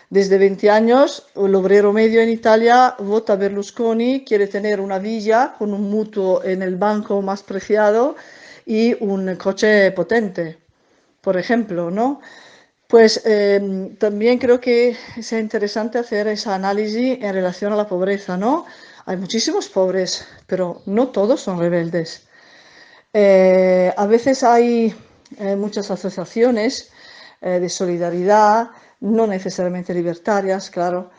Desde 20 años, el obrero medio en Italia vota Berlusconi, quiere tener una villa con un mutuo en el banco más preciado y un coche potente, por ejemplo, ¿no? Pues también creo que es interesante hacer ese análisis en relación a la pobreza, ¿no? Hay muchísimos pobres, pero no todos son rebeldes. A veces hay muchas asociaciones de solidaridad, no necesariamente libertarias, claro,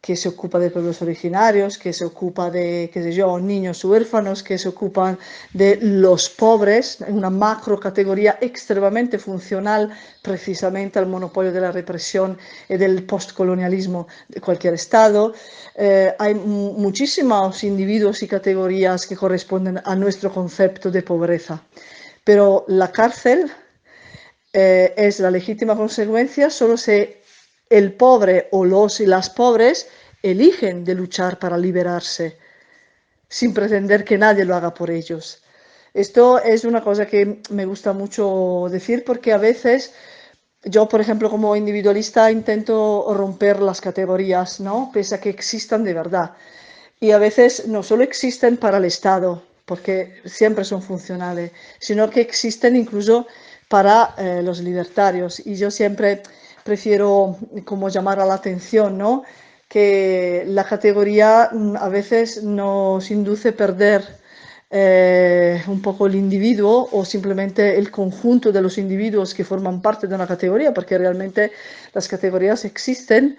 que se ocupa de pueblos originarios, que se ocupa de, qué sé yo, niños huérfanos, que se ocupan de los pobres, una macro categoría extremadamente funcional precisamente al monopolio de la represión y del postcolonialismo de cualquier Estado. Hay muchísimos individuos y categorías que corresponden a nuestro concepto de pobreza, pero la cárcel es la legítima consecuencia solo si el pobre o los y las pobres eligen de luchar para liberarse, sin pretender que nadie lo haga por ellos. Esto es una cosa que me gusta mucho decir porque a veces yo, por ejemplo, como individualista intento romper las categorías, ¿no? Pese a que existan de verdad. Y a veces no solo existen para el Estado, porque siempre son funcionales, sino que existen incluso para los libertarios. Y yo siempre prefiero como llamar a la atención, ¿no? Que la categoría a veces nos induce a perder un poco el individuo o simplemente el conjunto de los individuos que forman parte de una categoría, porque realmente las categorías existen.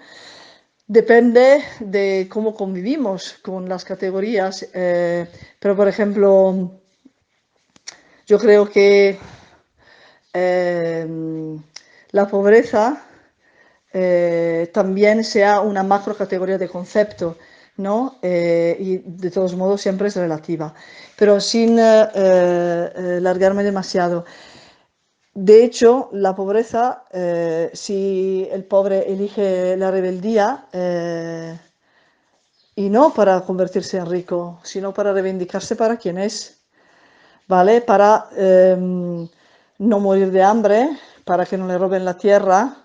Depende de cómo convivimos con las categorías, pero por ejemplo, yo creo que la pobreza también sea una macro categoría de concepto, ¿no? Y de todos modos siempre es relativa, pero sin largarme demasiado. De hecho, la pobreza, si el pobre elige la rebeldía, y no para convertirse en rico, sino para reivindicarse para quien es, ¿vale? Para no morir de hambre, para que no le roben la tierra,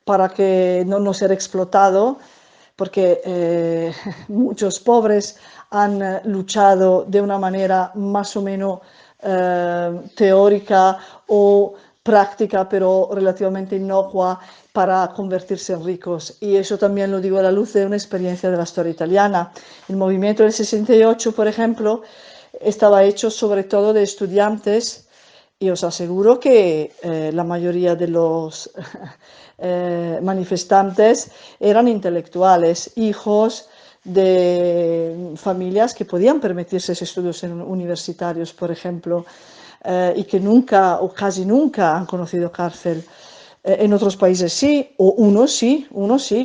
para que no ser explotado, porque muchos pobres han luchado de una manera más o menos teórica o práctica, pero relativamente inocua, para convertirse en ricos. Y eso también lo digo a la luz de una experiencia de la historia italiana. El movimiento del 68, por ejemplo, estaba hecho sobre todo de estudiantes y os aseguro que la mayoría de los manifestantes eran intelectuales, hijos de familias que podían permitirse estudios universitarios, por ejemplo, y que nunca o casi nunca han conocido cárcel. En otros países sí, o uno sí,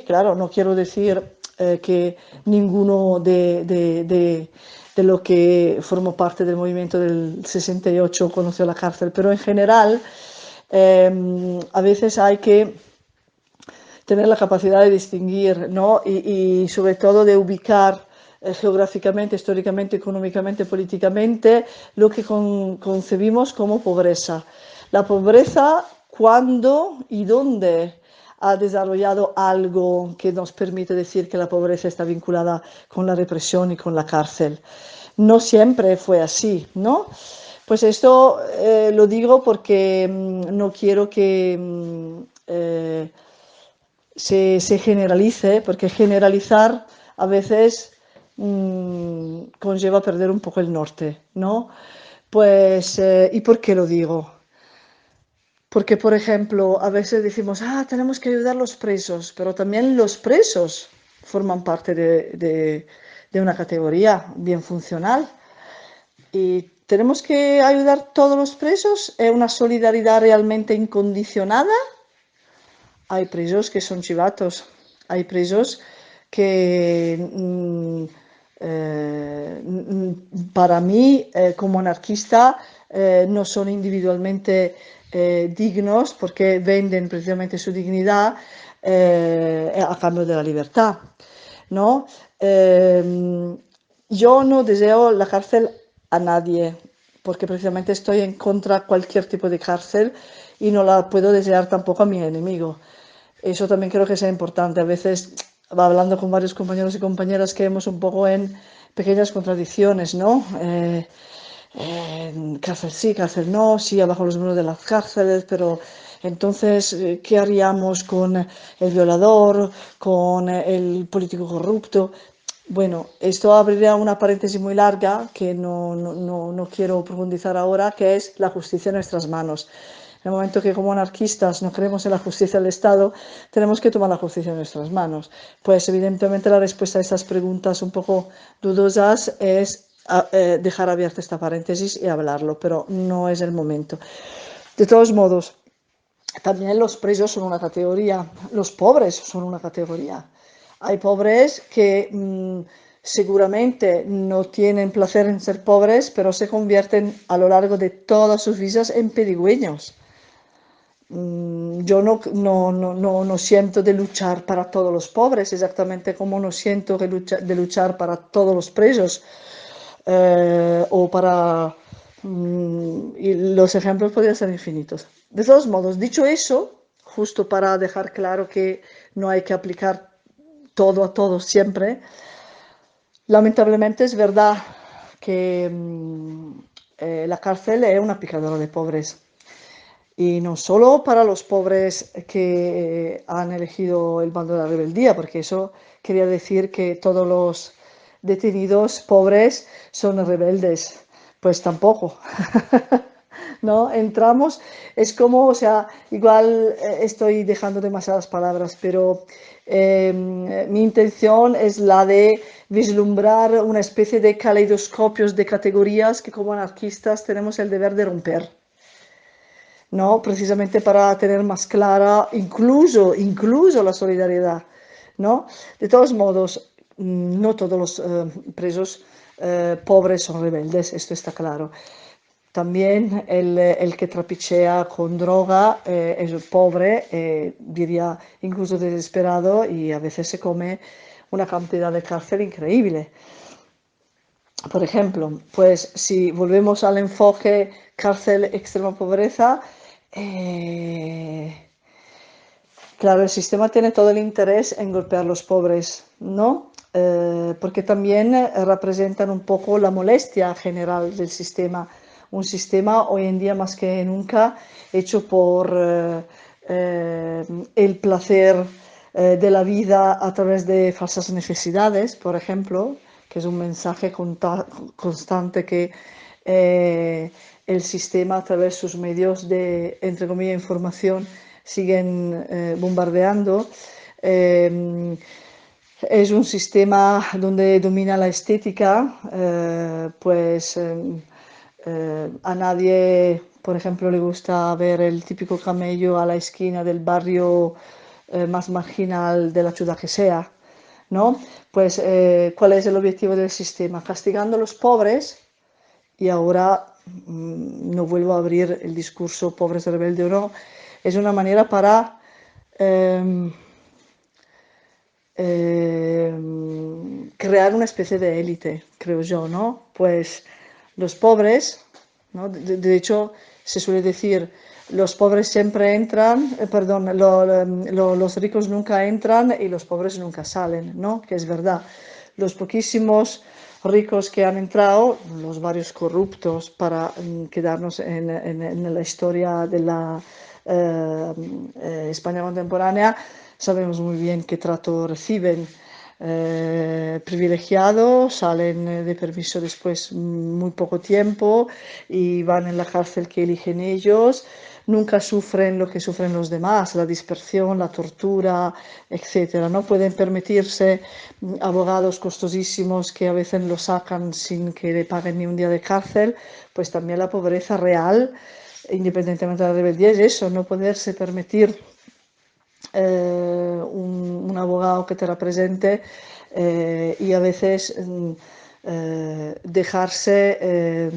claro, no quiero decir que ninguno de lo que formó parte del movimiento del 68 conoció la cárcel, pero en general a veces hay que tener la capacidad de distinguir, ¿no? Y sobre todo de ubicar geográficamente, históricamente, económicamente, políticamente, lo que concebimos como pobreza. La pobreza, cuándo y dónde ha desarrollado algo que nos permite decir que la pobreza está vinculada con la represión y con la cárcel. No siempre fue así, ¿no? Pues esto lo digo porque no quiero que se generalice, porque generalizar a veces conlleva perder un poco el norte, ¿no? Pues, ¿y por qué lo digo? Porque, por ejemplo, a veces decimos, tenemos que ayudar a los presos, pero también los presos forman parte de una categoría bien funcional. Y tenemos que ayudar a todos los presos. ¿Es una solidaridad realmente incondicionada? Hay presos que son chivatos, hay presos que para mí, como anarquista, no son individualmente dignos porque venden precisamente su dignidad a cambio de la libertad, ¿no? Yo no deseo la cárcel a nadie, porque precisamente estoy en contra de cualquier tipo de cárcel y no la puedo desear tampoco a mi enemigo. Eso también creo que es importante. A veces, hablando con varios compañeros y compañeras, caemos un poco en pequeñas contradicciones, ¿no? Cárcel sí, cárcel no, sí, abajo los muros de las cárceles, pero entonces, ¿qué haríamos con el violador, con el político corrupto? Bueno, esto abriría una paréntesis muy larga que no quiero profundizar ahora, que es la justicia en nuestras manos. En el momento que como anarquistas no creemos en la justicia del Estado, tenemos que tomar la justicia en nuestras manos. Pues evidentemente la respuesta a estas preguntas un poco dudosas es dejar abierta esta paréntesis y hablarlo, pero no es el momento. De todos modos, también los presos son una categoría, los pobres son una categoría. Hay pobres que seguramente no tienen placer en ser pobres, pero se convierten a lo largo de todas sus vidas en pedigüeños. Yo no siento de luchar para todos los pobres, exactamente como no siento de luchar para todos los presos o para... y los ejemplos podrían ser infinitos. De todos modos, dicho eso, justo para dejar claro que no hay que aplicar todo a todos siempre, lamentablemente es verdad que la cárcel es una picadora de pobres. Y no solo para los pobres que han elegido el bando de la rebeldía, porque eso quería decir que todos los detenidos pobres son rebeldes. Pues tampoco. ¿No? Entramos, es como, o sea, igual estoy dejando demasiadas palabras, pero mi intención es la de vislumbrar una especie de caleidoscopios de categorías que como anarquistas tenemos el deber de romper. ¿No? Precisamente para tener más clara incluso la solidaridad, ¿no? De todos modos, no todos los presos pobres son rebeldes, esto está claro. También el que trapichea con droga es pobre, diría incluso desesperado, y a veces se come una cantidad de cárcel increíble. Por ejemplo, pues si volvemos al enfoque cárcel extrema pobreza, claro, el sistema tiene todo el interés en golpear a los pobres, ¿no? Porque también representan un poco la molestia general del sistema. Un sistema hoy en día más que nunca hecho por el placer de la vida a través de falsas necesidades, por ejemplo, que es un mensaje constante que el sistema a través de sus medios de, entre comillas, información siguen bombardeando. Es un sistema donde domina la estética, a nadie, por ejemplo, le gusta ver el típico camello a la esquina del barrio más marginal de la ciudad que sea, ¿no? Pues, ¿cuál es el objetivo del sistema? Castigando a los pobres y ahora no vuelvo a abrir el discurso pobres rebelde o no, es una manera para eh, crear una especie de élite, creo yo, ¿no? Pues los pobres, ¿no? De hecho, se suele decir, los pobres siempre entran, los ricos nunca entran y los pobres nunca salen, ¿no? Que es verdad. Los poquísimos ricos que han entrado, los varios corruptos, para quedarnos en la historia de la España contemporánea, sabemos muy bien qué trato reciben. Privilegiados, salen de permiso después muy poco tiempo y van en la cárcel que eligen ellos. Nunca sufren lo que sufren los demás, la dispersión, la tortura, etcétera. No pueden permitirse abogados costosísimos que a veces lo sacan sin que le paguen ni un día de cárcel. Pues también la pobreza real, independientemente de la rebeldía, es eso, no poderse permitir un abogado que te represente y a veces dejarse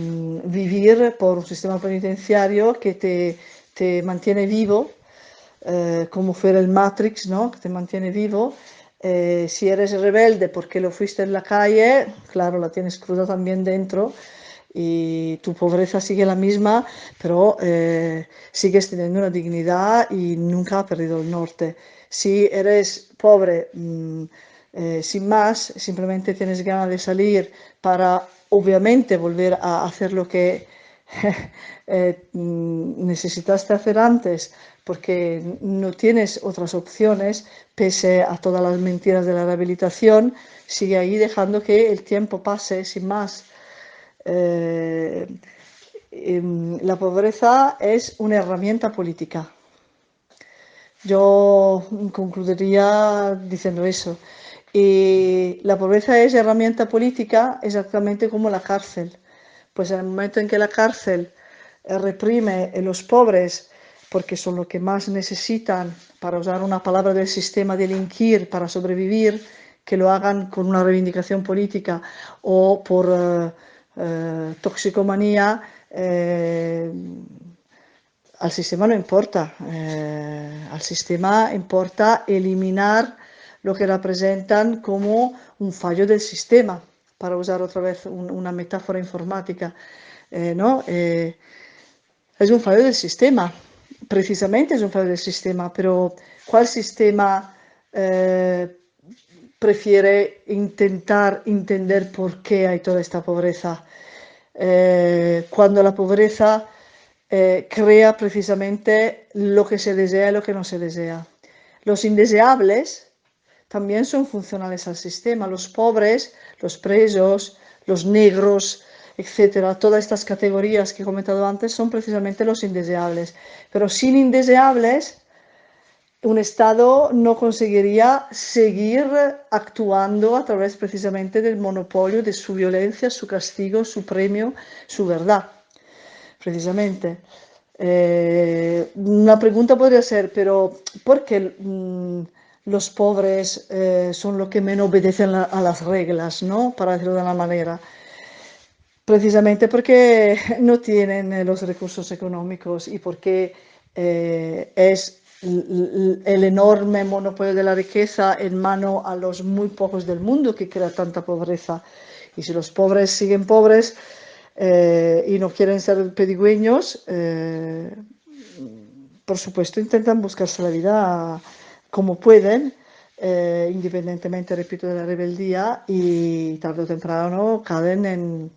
vivir por un sistema penitenciario que te mantiene vivo, como fuera el Matrix, ¿no? Que te mantiene vivo. Si eres rebelde porque lo fuiste en la calle, claro, la tienes cruda también dentro y tu pobreza sigue la misma, pero sigues teniendo una dignidad y nunca has perdido el norte. Si eres pobre, sin más, simplemente tienes ganas de salir para, obviamente, volver a hacer lo que necesitaste hacer antes, porque no tienes otras opciones, pese a todas las mentiras de la rehabilitación, sigue ahí dejando que el tiempo pase sin más. La pobreza es una herramienta política. Yo concluiría diciendo eso. Y la pobreza es herramienta política exactamente como la cárcel. Pues en el momento en que la cárcel reprime a los pobres porque son los que más necesitan, para usar una palabra del sistema, delinquir para sobrevivir, que lo hagan con una reivindicación política o por toxicomanía, al sistema no importa. Al sistema importa eliminar lo que representan como un fallo del sistema, para usar otra vez una metáfora informática, ¿no? Es un fallo del sistema, precisamente es un fallo del sistema, pero ¿cuál sistema prefiere intentar entender por qué hay toda esta pobreza? Cuando la pobreza crea precisamente lo que se desea y lo que no se desea. Los indeseables también son funcionales al sistema. Los pobres, los presos, los negros, etcétera, todas estas categorías que he comentado antes son precisamente los indeseables. Pero sin indeseables, un Estado no conseguiría seguir actuando a través precisamente del monopolio de su violencia, su castigo, su premio, su verdad. Precisamente. Una pregunta podría ser, pero ¿por qué los pobres son los que menos obedecen a las reglas, ¿no? Para decirlo de una manera. Precisamente porque no tienen los recursos económicos y porque es el enorme monopolio de la riqueza en mano a los muy pocos del mundo que crea tanta pobreza. Y si los pobres siguen pobres y no quieren ser pedigüeños, por supuesto intentan buscarse la vida como pueden, independientemente, repito, de la rebeldía, y tarde o temprano caen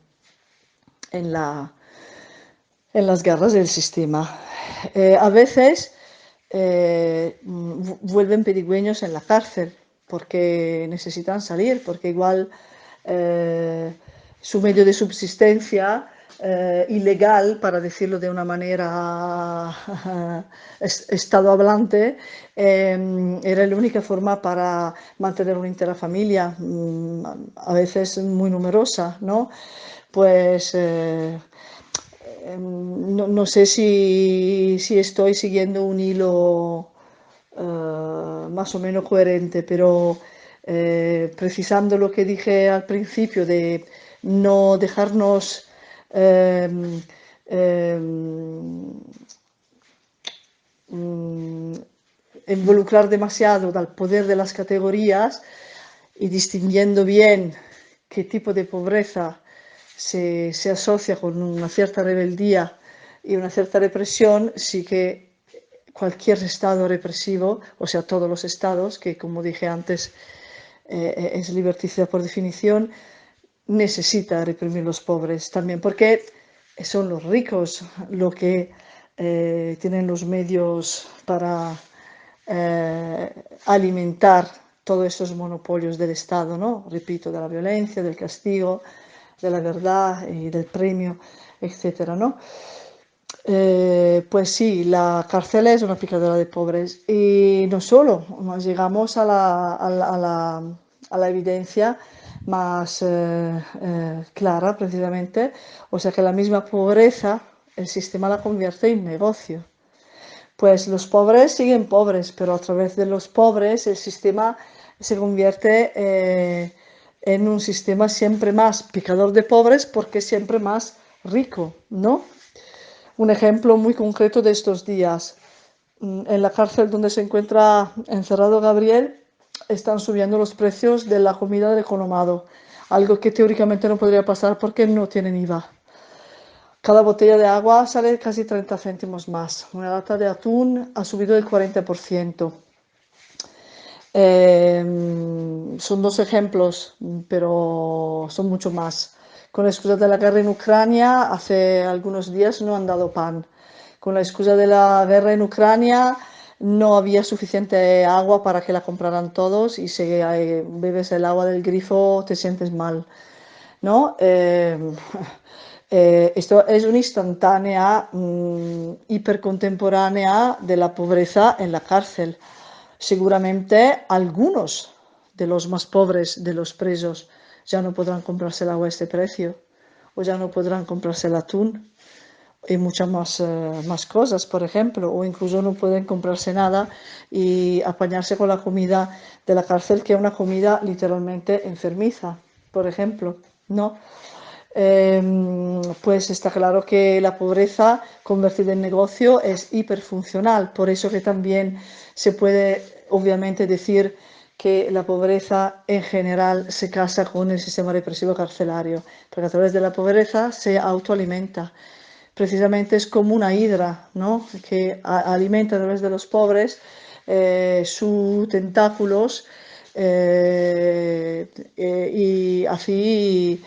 en las garras del sistema. A veces vuelven pedigüeños en la cárcel porque necesitan salir, porque igual su medio de subsistencia ilegal, para decirlo de una manera estadohablante, era la única forma para mantener una entera familia, a veces muy numerosa, ¿no? Pues no sé si estoy siguiendo un hilo más o menos coherente, pero precisando lo que dije al principio de no dejarnos em, em, mm, involucrar demasiado del poder de las categorías y distinguiendo bien qué tipo de pobreza se asocia con una cierta rebeldía y una cierta represión, sí que cualquier estado represivo, o sea, todos los estados, que como dije antes es liberticida por definición, necesita reprimir los pobres también, porque son los ricos los que tienen los medios para alimentar todos estos monopolios del Estado, ¿no? Repito, de la violencia, del castigo, de la verdad y del premio, etcétera, ¿no? Pues sí, la cárcel es una picadora de pobres y no solo, llegamos a la evidencia más clara precisamente, o sea que la misma pobreza el sistema la convierte en negocio. Pues los pobres siguen pobres, pero a través de los pobres el sistema se convierte en un sistema siempre más picador de pobres porque siempre más rico, ¿no? Un ejemplo muy concreto de estos días. En la cárcel donde se encuentra encerrado Gabriel, están subiendo los precios de la comida del economado, algo que teóricamente no podría pasar porque no tienen IVA. Cada botella de agua sale casi 30 céntimos más. Una lata de atún ha subido el 40%. Son dos ejemplos, pero son mucho más. Con la excusa de la guerra en Ucrania, hace algunos días no han dado pan. Con la excusa de la guerra en Ucrania, no había suficiente agua para que la compraran todos y si bebes el agua del grifo te sientes mal, ¿no? Esto es una instantánea hipercontemporánea de la pobreza en la cárcel. Seguramente algunos de los más pobres de los presos ya no podrán comprarse el agua a este precio o ya no podrán comprarse el atún y muchas más cosas, por ejemplo, o incluso no pueden comprarse nada y apañarse con la comida de la cárcel, que es una comida literalmente enfermiza, por ejemplo, ¿no? Pues está claro que la pobreza convertida en negocio es hiperfuncional, por eso que también se puede obviamente decir que la pobreza en general se casa con el sistema represivo carcelario, porque a través de la pobreza se autoalimenta. Precisamente es como una hidra, ¿no? Que alimenta a través de los pobres sus tentáculos y así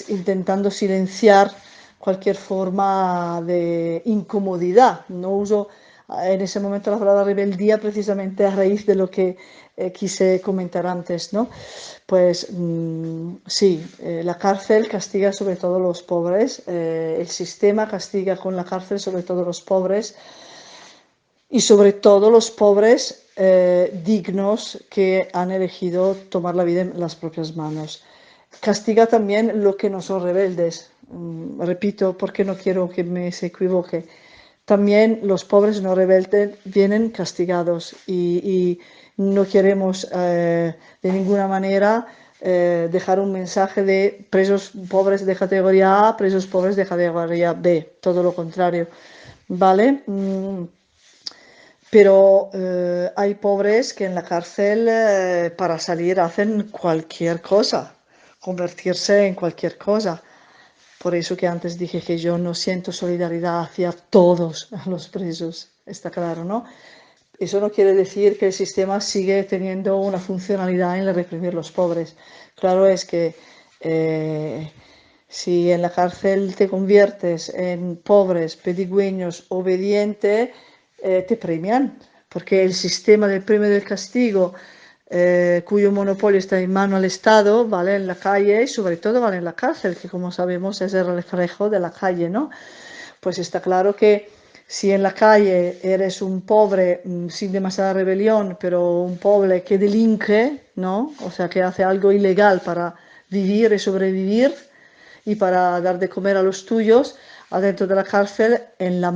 intentando silenciar cualquier forma de incomodidad. No uso en ese momento la palabra rebeldía precisamente a raíz de lo que quise comentar antes, ¿no? Pues sí, la cárcel castiga sobre todo a los pobres, el sistema castiga con la cárcel sobre todo a los pobres y sobre todo los pobres dignos que han elegido tomar la vida en las propias manos. Castiga también lo que no son rebeldes. Repito, porque no quiero que se equivoque. También los pobres no rebeldes vienen castigados y no queremos de ninguna manera dejar un mensaje de presos pobres de categoría A, presos pobres de categoría B, todo lo contrario, ¿vale? Pero hay pobres que en la cárcel para salir hacen cualquier cosa, convertirse en cualquier cosa. Por eso que antes dije que yo no siento solidaridad hacia todos los presos, está claro, ¿no? Eso no quiere decir que el sistema sigue teniendo una funcionalidad en reprimir los pobres. Claro es que si en la cárcel te conviertes en pobres, pedigüeños, obediente, te premian, porque el sistema del premio y del castigo cuyo monopolio está en mano al Estado, ¿vale? En la calle y sobre todo, ¿vale? En la cárcel, que como sabemos es el reflejo de la calle, ¿no? Pues está claro que si en la calle eres un pobre sin demasiada rebelión, pero un pobre que delinque, ¿no? O sea, que hace algo ilegal para vivir y sobrevivir y para dar de comer a los tuyos, adentro de la cárcel, en la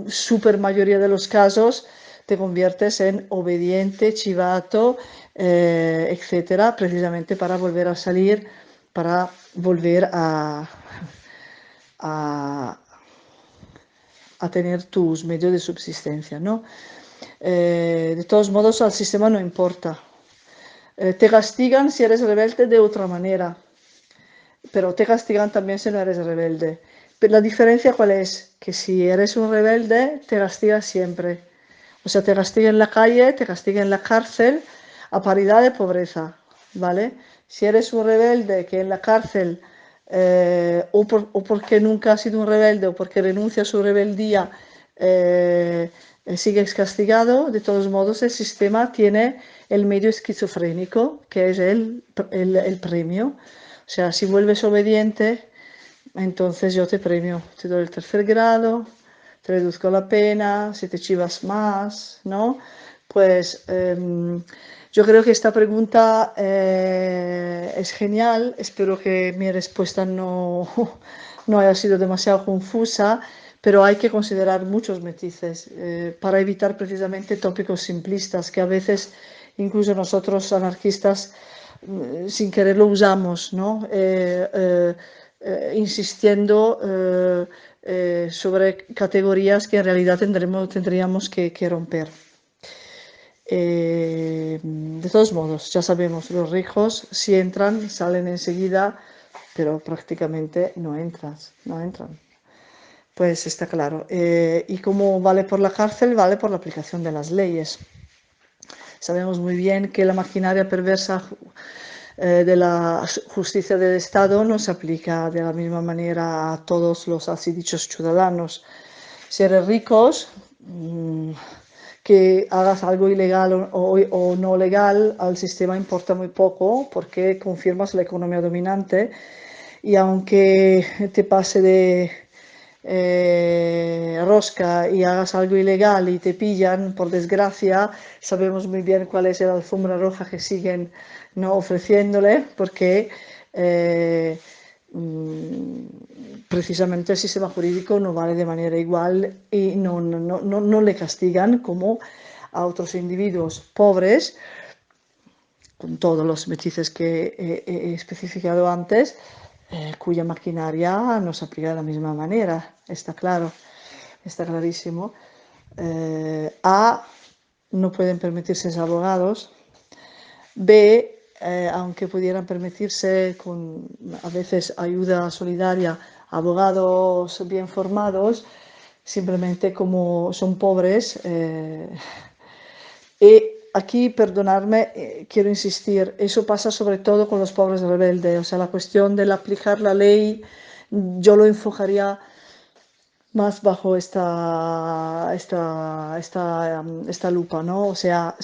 super mayoría de los casos, te conviertes en obediente, chivato, etcétera, precisamente para volver a salir, para volver a, a tener tus medios de subsistencia, ¿no? De todos modos, al sistema no importa. Te castigan si eres rebelde de otra manera, pero te castigan también si no eres rebelde. Pero la diferencia cuál es, que si eres un rebelde, te castigan siempre. O sea, te castiga en la calle, te castiga en la cárcel, a paridad de pobreza, ¿vale? Si eres un rebelde que en la cárcel, o porque nunca has sido un rebelde, o porque renuncia a su rebeldía, sigues castigado, de todos modos el sistema tiene el medio esquizofrénico, que es el premio. O sea, si vuelves obediente, entonces yo te premio, te doy el tercer grado, te reduzco la pena, si te chivas más, ¿no? Pues yo creo que esta pregunta es genial, espero que mi respuesta no, no haya sido demasiado confusa, pero hay que considerar muchos matices para evitar precisamente tópicos simplistas que a veces incluso nosotros anarquistas sin querer lo usamos, ¿no? Insistiendo sobre categorías que en realidad tendríamos que romper. De todos modos, ya sabemos, los ricos si entran, salen enseguida, pero prácticamente no entran. Pues está claro. Y como vale por la cárcel, vale por la aplicación de las leyes. Sabemos muy bien que la maquinaria perversa de la justicia del Estado no se aplica de la misma manera a todos los así dichos ciudadanos. Si eres ricos, que hagas algo ilegal o no legal, al sistema importa muy poco porque confirmas la economía dominante y aunque te pase de rosca y hagas algo ilegal y te pillan, por desgracia, sabemos muy bien cuál es la alfombra roja que siguen no ofreciéndole porque precisamente el sistema jurídico no vale de manera igual y no le castigan como a otros individuos pobres, con todos los matices que he especificado antes, cuya maquinaria no se aplica de la misma manera, está claro, está clarísimo. A, no pueden permitirse abogados. B, aunque pudieran permitirse con a veces ayuda solidaria, abogados bien formados, simplemente como son pobres. Y aquí, perdonadme, quiero insistir, eso pasa sobre todo con los pobres rebeldes, o sea, la cuestión del aplicar la ley, yo lo enfocaría más bajo esta lupa, ¿no? O sea,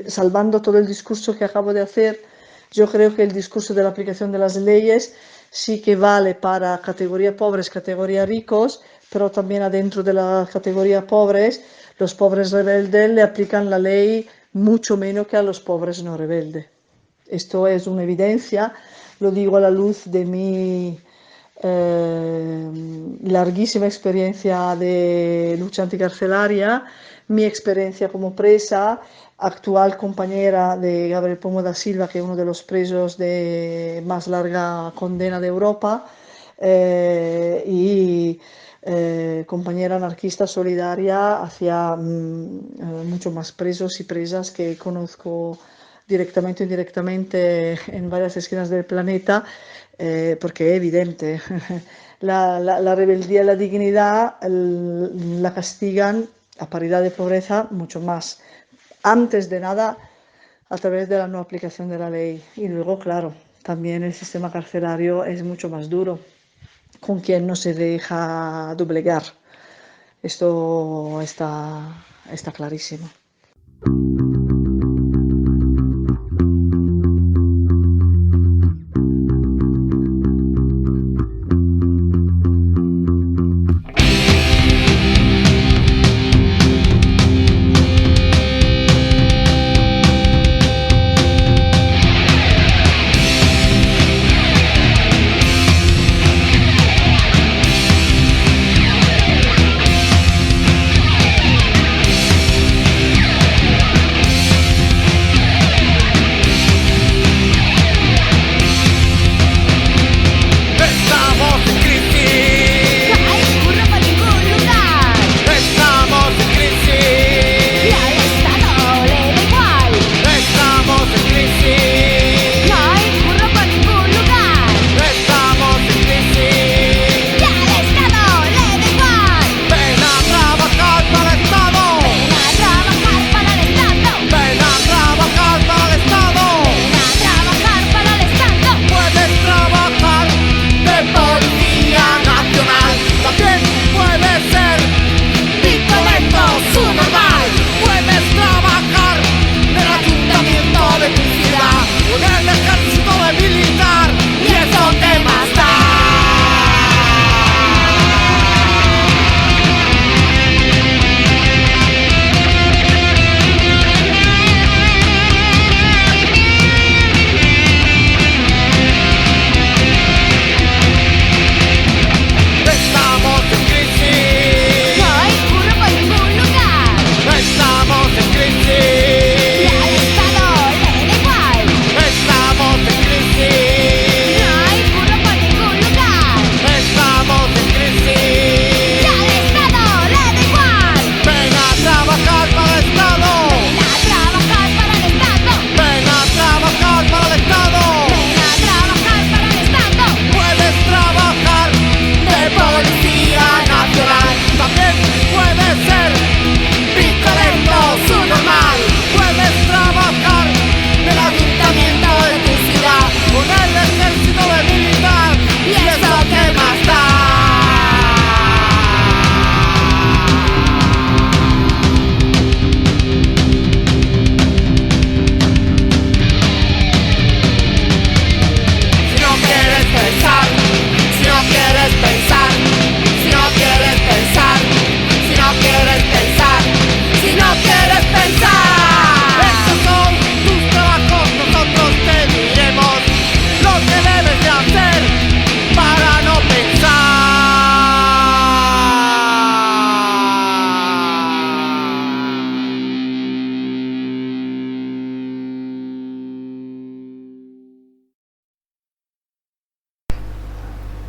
salvando todo el discurso que acabo de hacer, yo creo que el discurso de la aplicación de las leyes sí que vale para categoría pobres, categoría ricos, pero también adentro de la categoría pobres, los pobres rebeldes le aplican la ley mucho menos que a los pobres no rebeldes. Esto es una evidencia, lo digo a la luz de mi larguísima experiencia de lucha anticarcelaria, mi experiencia como presa, actual compañera de Gabriel Pomo da Silva, que es uno de los presos de más larga condena de Europa, y compañera anarquista solidaria hacia mucho más presos y presas que conozco directamente o indirectamente en varias esquinas del planeta, porque es evidente, la rebeldía y la dignidad la castigan a paridad de pobreza mucho más. Antes de nada, a través de la no aplicación de la ley. Y luego, claro, también el sistema carcelario es mucho más duro, con quien no se deja doblegar. Esto está clarísimo.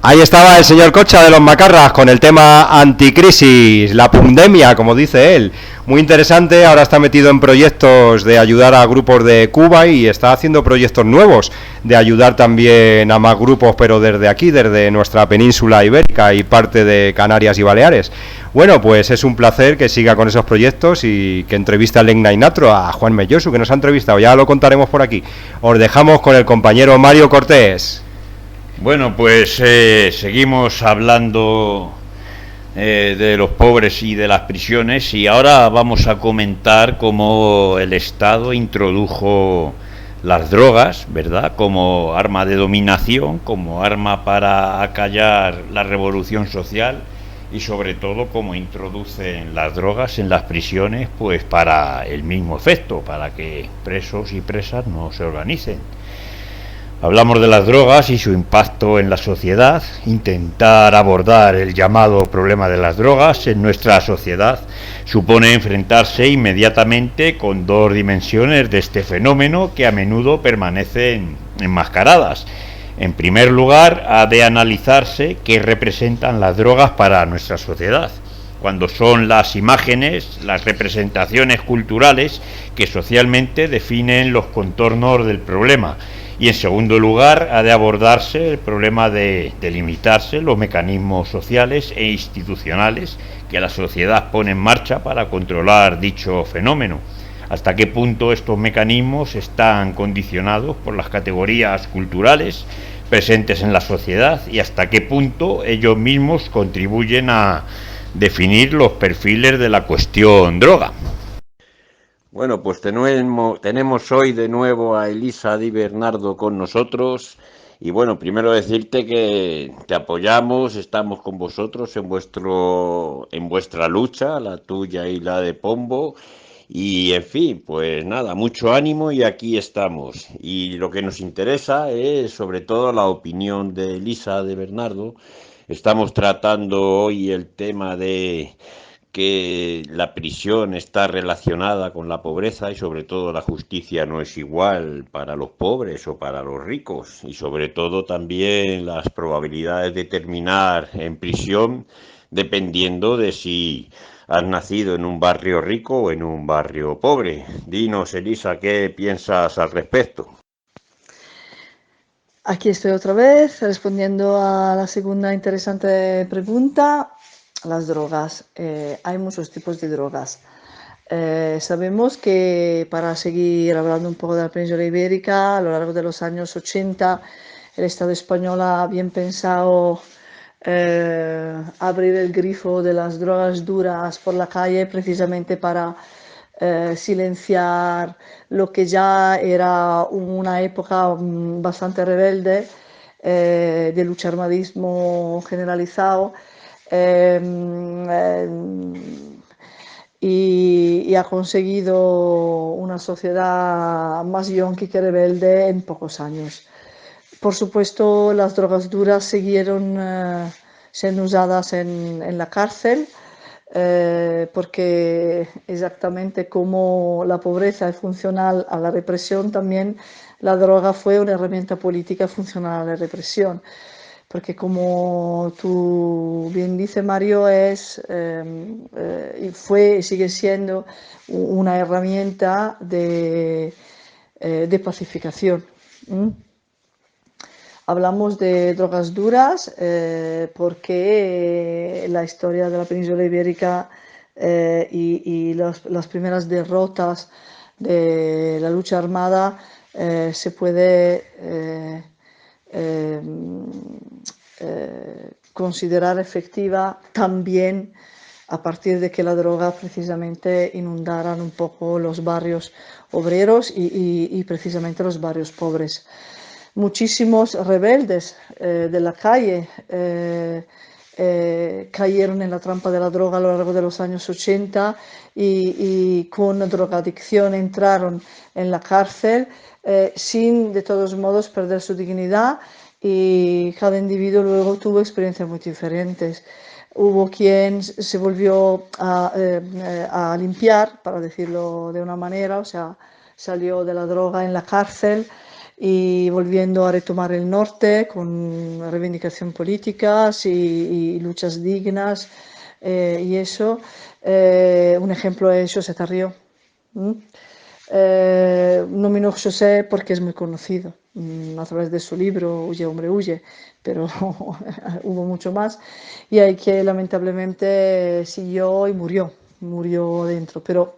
Ahí estaba el señor Cocha de los Macarras con el tema anticrisis, la pandemia, como dice él. Muy interesante, ahora está metido en proyectos de ayudar a grupos de Cuba y está haciendo proyectos nuevos de ayudar también a más grupos, pero desde aquí, desde nuestra península ibérica y parte de Canarias y Baleares. Bueno, pues es un placer que siga con esos proyectos y que entrevista a Legna y Natro, a Juan Mellosu, que nos ha entrevistado, ya lo contaremos por aquí. Os dejamos con el compañero Mario Cortés. Bueno, pues seguimos hablando de los pobres y de las prisiones y ahora vamos a comentar cómo el Estado introdujo las drogas, ¿verdad?, como arma de dominación, como arma para acallar la revolución social y sobre todo cómo introducen las drogas en las prisiones, pues para el mismo efecto, para que presos y presas no se organicen. Hablamos de las drogas y su impacto en la sociedad, intentar abordar el llamado problema de las drogas en nuestra sociedad supone enfrentarse inmediatamente con dos dimensiones de este fenómeno que a menudo permanecen enmascaradas. En primer lugar, ha de analizarse qué representan las drogas para nuestra sociedad, cuando son las imágenes, las representaciones culturales que socialmente definen los contornos del problema. Y en segundo lugar, ha de abordarse el problema de limitarse los mecanismos sociales e institucionales que la sociedad pone en marcha para controlar dicho fenómeno. Hasta qué punto estos mecanismos están condicionados por las categorías culturales presentes en la sociedad y hasta qué punto ellos mismos contribuyen a definir los perfiles de la cuestión droga. Bueno, pues tenemos hoy de nuevo a Elisa Di Bernardo con nosotros y bueno, primero decirte que te apoyamos, estamos con vosotros en vuestra lucha, la tuya y la de Pombo y en fin, pues nada, mucho ánimo y aquí estamos. Y lo que nos interesa es sobre todo la opinión de Elisa Di Bernardo. Estamos tratando hoy el tema de que la prisión está relacionada con la pobreza y sobre todo la justicia no es igual para los pobres o para los ricos y sobre todo también las probabilidades de terminar en prisión dependiendo de si has nacido en un barrio rico o en un barrio pobre. Dinos, Elisa, ¿qué piensas al respecto? Aquí estoy otra vez respondiendo a la segunda interesante pregunta. Las drogas. Hay muchos tipos de drogas. Sabemos que, para seguir hablando un poco de la península ibérica, a lo largo de los años 80 el Estado español ha bien pensado abrir el grifo de las drogas duras por la calle precisamente para silenciar lo que ya era una época bastante rebelde de lucha armadismo generalizado. Y ha conseguido una sociedad más yonki que rebelde en pocos años. Por supuesto, las drogas duras siguieron siendo usadas en la cárcel, porque exactamente como la pobreza es funcional a la represión, también la droga fue una herramienta política funcional a la represión. Porque como tú bien dices, Mario, fue y sigue siendo una herramienta de pacificación. Hablamos de drogas duras porque la historia de la península ibérica y las primeras derrotas de la lucha armada se puede considerar efectiva también a partir de que la droga precisamente inundaran un poco los barrios obreros y precisamente los barrios pobres. Muchísimos rebeldes de la calle cayeron en la trampa de la droga a lo largo de los años 80 y con drogadicción entraron en la cárcel sin de todos modos perder su dignidad, y cada individuo luego tuvo experiencias muy diferentes. Hubo quien se volvió a limpiar, para decirlo de una manera, o sea, salió de la droga en la cárcel y volviendo a retomar el norte con reivindicación políticas y luchas dignas y eso. Un ejemplo es José Tarrio. Nomino José porque es muy conocido a través de su libro Huye, hombre, huye, pero hubo mucho más y hay que lamentablemente siguió y murió dentro. Pero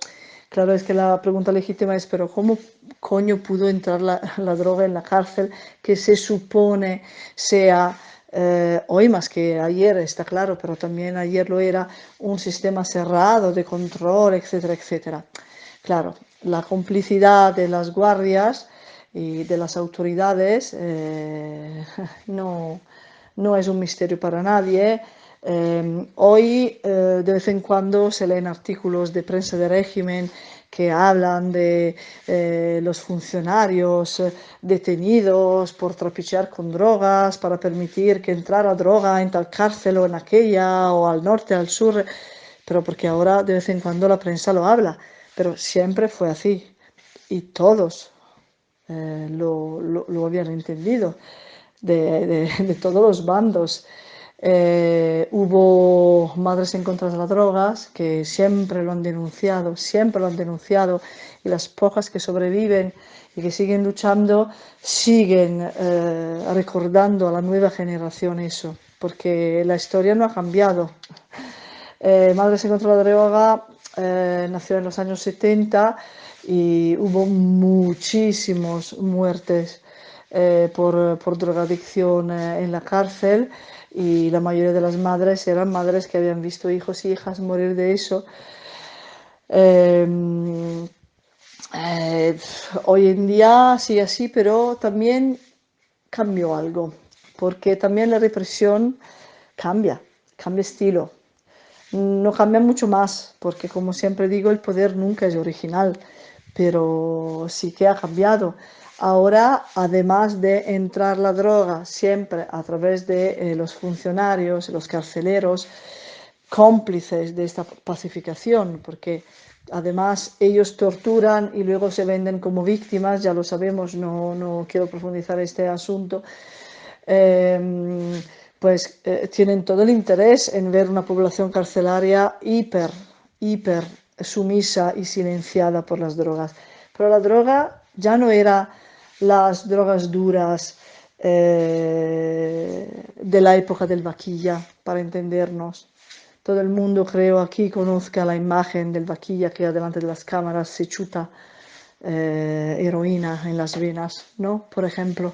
claro, es que la pregunta legítima es, pero ¿cómo coño pudo entrar la droga en la cárcel que se supone sea hoy más que ayer, está claro, pero también ayer lo era, un sistema cerrado de control, etcétera, etcétera? Claro, la complicidad de las guardias y de las autoridades no es un misterio para nadie. Hoy de vez en cuando se leen artículos de prensa de régimen que hablan de los funcionarios detenidos por trapichear con drogas para permitir que entrara droga en tal cárcel o en aquella o al norte, al sur, pero porque ahora de vez en cuando la prensa lo habla, pero siempre fue así y todos lo habían entendido de todos los bandos. Hubo madres en contra de las drogas que siempre lo han denunciado y las pocas que sobreviven y que siguen luchando siguen recordando a la nueva generación eso, porque la historia no ha cambiado. Madres en contra de la droga nació en los años 70 y hubo muchísimas muertes por drogadicción en la cárcel y la mayoría de las madres eran madres que habían visto hijos y hijas morir de eso. Hoy en día sigue así, pero también cambió algo, porque también la represión cambia estilo. No cambia mucho más, porque como siempre digo, el poder nunca es original, pero sí que ha cambiado. Ahora, además de entrar la droga siempre a través de los funcionarios, los carceleros, cómplices de esta pacificación, porque además ellos torturan y luego se venden como víctimas, ya lo sabemos, no quiero profundizar en este asunto. Tienen todo el interés en ver una población carcelaria hiper sumisa y silenciada por las drogas. Pero la droga ya no era las drogas duras de la época del vaquilla, para entendernos. Todo el mundo, creo, aquí conozca la imagen del vaquilla que delante de las cámaras se chuta heroína en las venas, ¿no? Por ejemplo.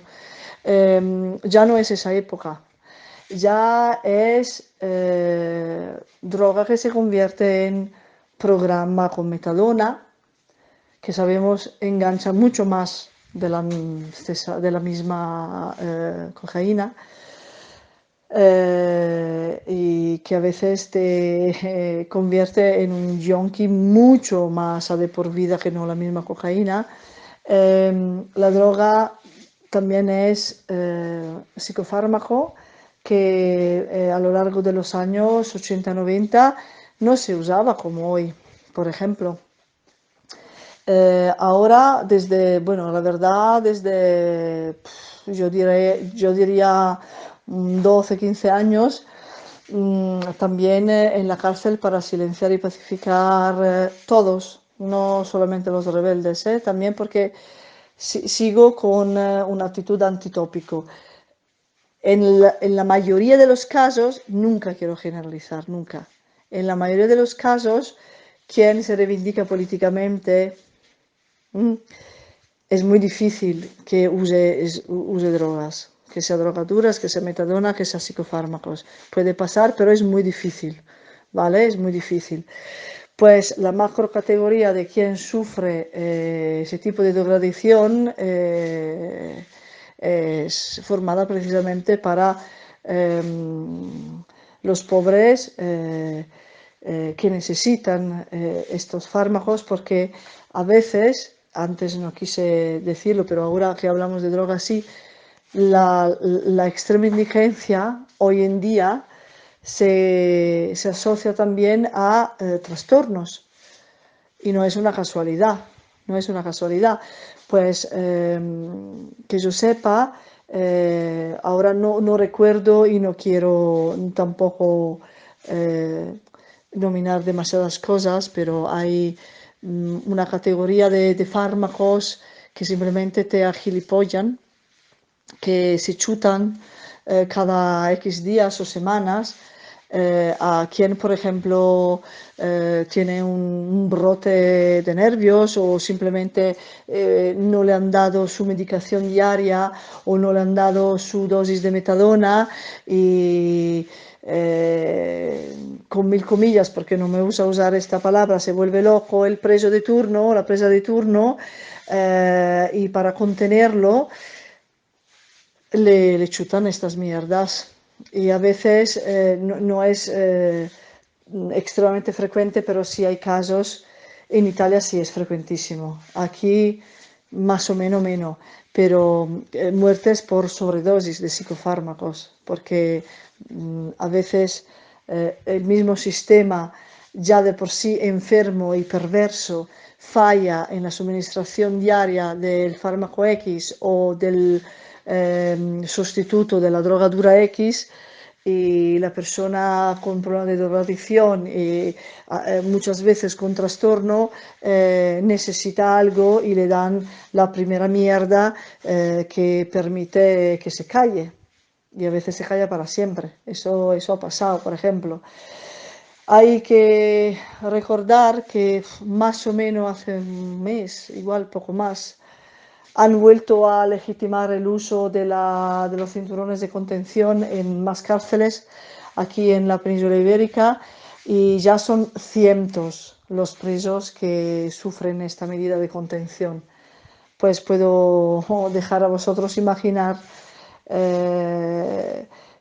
Ya no es esa época, ya es droga que se convierte en programa con metadona, que sabemos engancha mucho más de la misma cocaína, y que a veces te convierte en un yonki mucho más a de por vida que no la misma cocaína. La droga también es psicofármaco que a lo largo de los años 80-90 no se usaba como hoy, por ejemplo. Ahora, la verdad, yo diría 12-15 años, también en la cárcel para silenciar y pacificar todos, no solamente los rebeldes, también porque sigo con una actitud antitópico. En la mayoría de los casos, nunca quiero generalizar, nunca. En la mayoría de los casos, quien se reivindica políticamente es muy difícil que use drogas, que sea drogaduras, que sea metadona, que sea psicofármacos. Puede pasar, pero es muy difícil, ¿vale? Es muy difícil. Pues la macrocategoría de quien sufre ese tipo de drogadicción es formada precisamente para los pobres que necesitan estos fármacos, porque a veces, antes no quise decirlo, pero ahora que hablamos de drogas sí, la extrema indigencia hoy en día se asocia también a trastornos y no es una casualidad, no es una casualidad. Pues que yo sepa, ahora no recuerdo y no quiero tampoco nominar demasiadas cosas, pero hay una categoría de fármacos que simplemente te agilipollan, que se chutan cada X días o semanas. A quien, por ejemplo, tiene un brote de nervios o simplemente no le han dado su medicación diaria o no le han dado su dosis de metadona y con mil comillas, porque no me gusta usar esta palabra, se vuelve loco el preso de turno, la presa de turno, y para contenerlo le chutan estas mierdas. Y a veces no es extremadamente frecuente, pero sí hay casos. En Italia sí es frecuentísimo. Aquí más o menos, pero muertes por sobredosis de psicofármacos, porque a veces el mismo sistema ya de por sí enfermo y perverso falla en la suministración diaria del fármaco X o del sustituto de la drogadura X, y la persona con problemas de drogadicción y muchas veces con trastorno necesita algo y le dan la primera mierda que permite que se calle. Y a veces se calla para siempre. Eso ha pasado, por ejemplo. Hay que recordar que más o menos hace un mes, igual poco más, han vuelto a legitimar el uso de los cinturones de contención en más cárceles aquí en la península ibérica, y ya son cientos los presos que sufren esta medida de contención. Pues puedo dejar a vosotros imaginar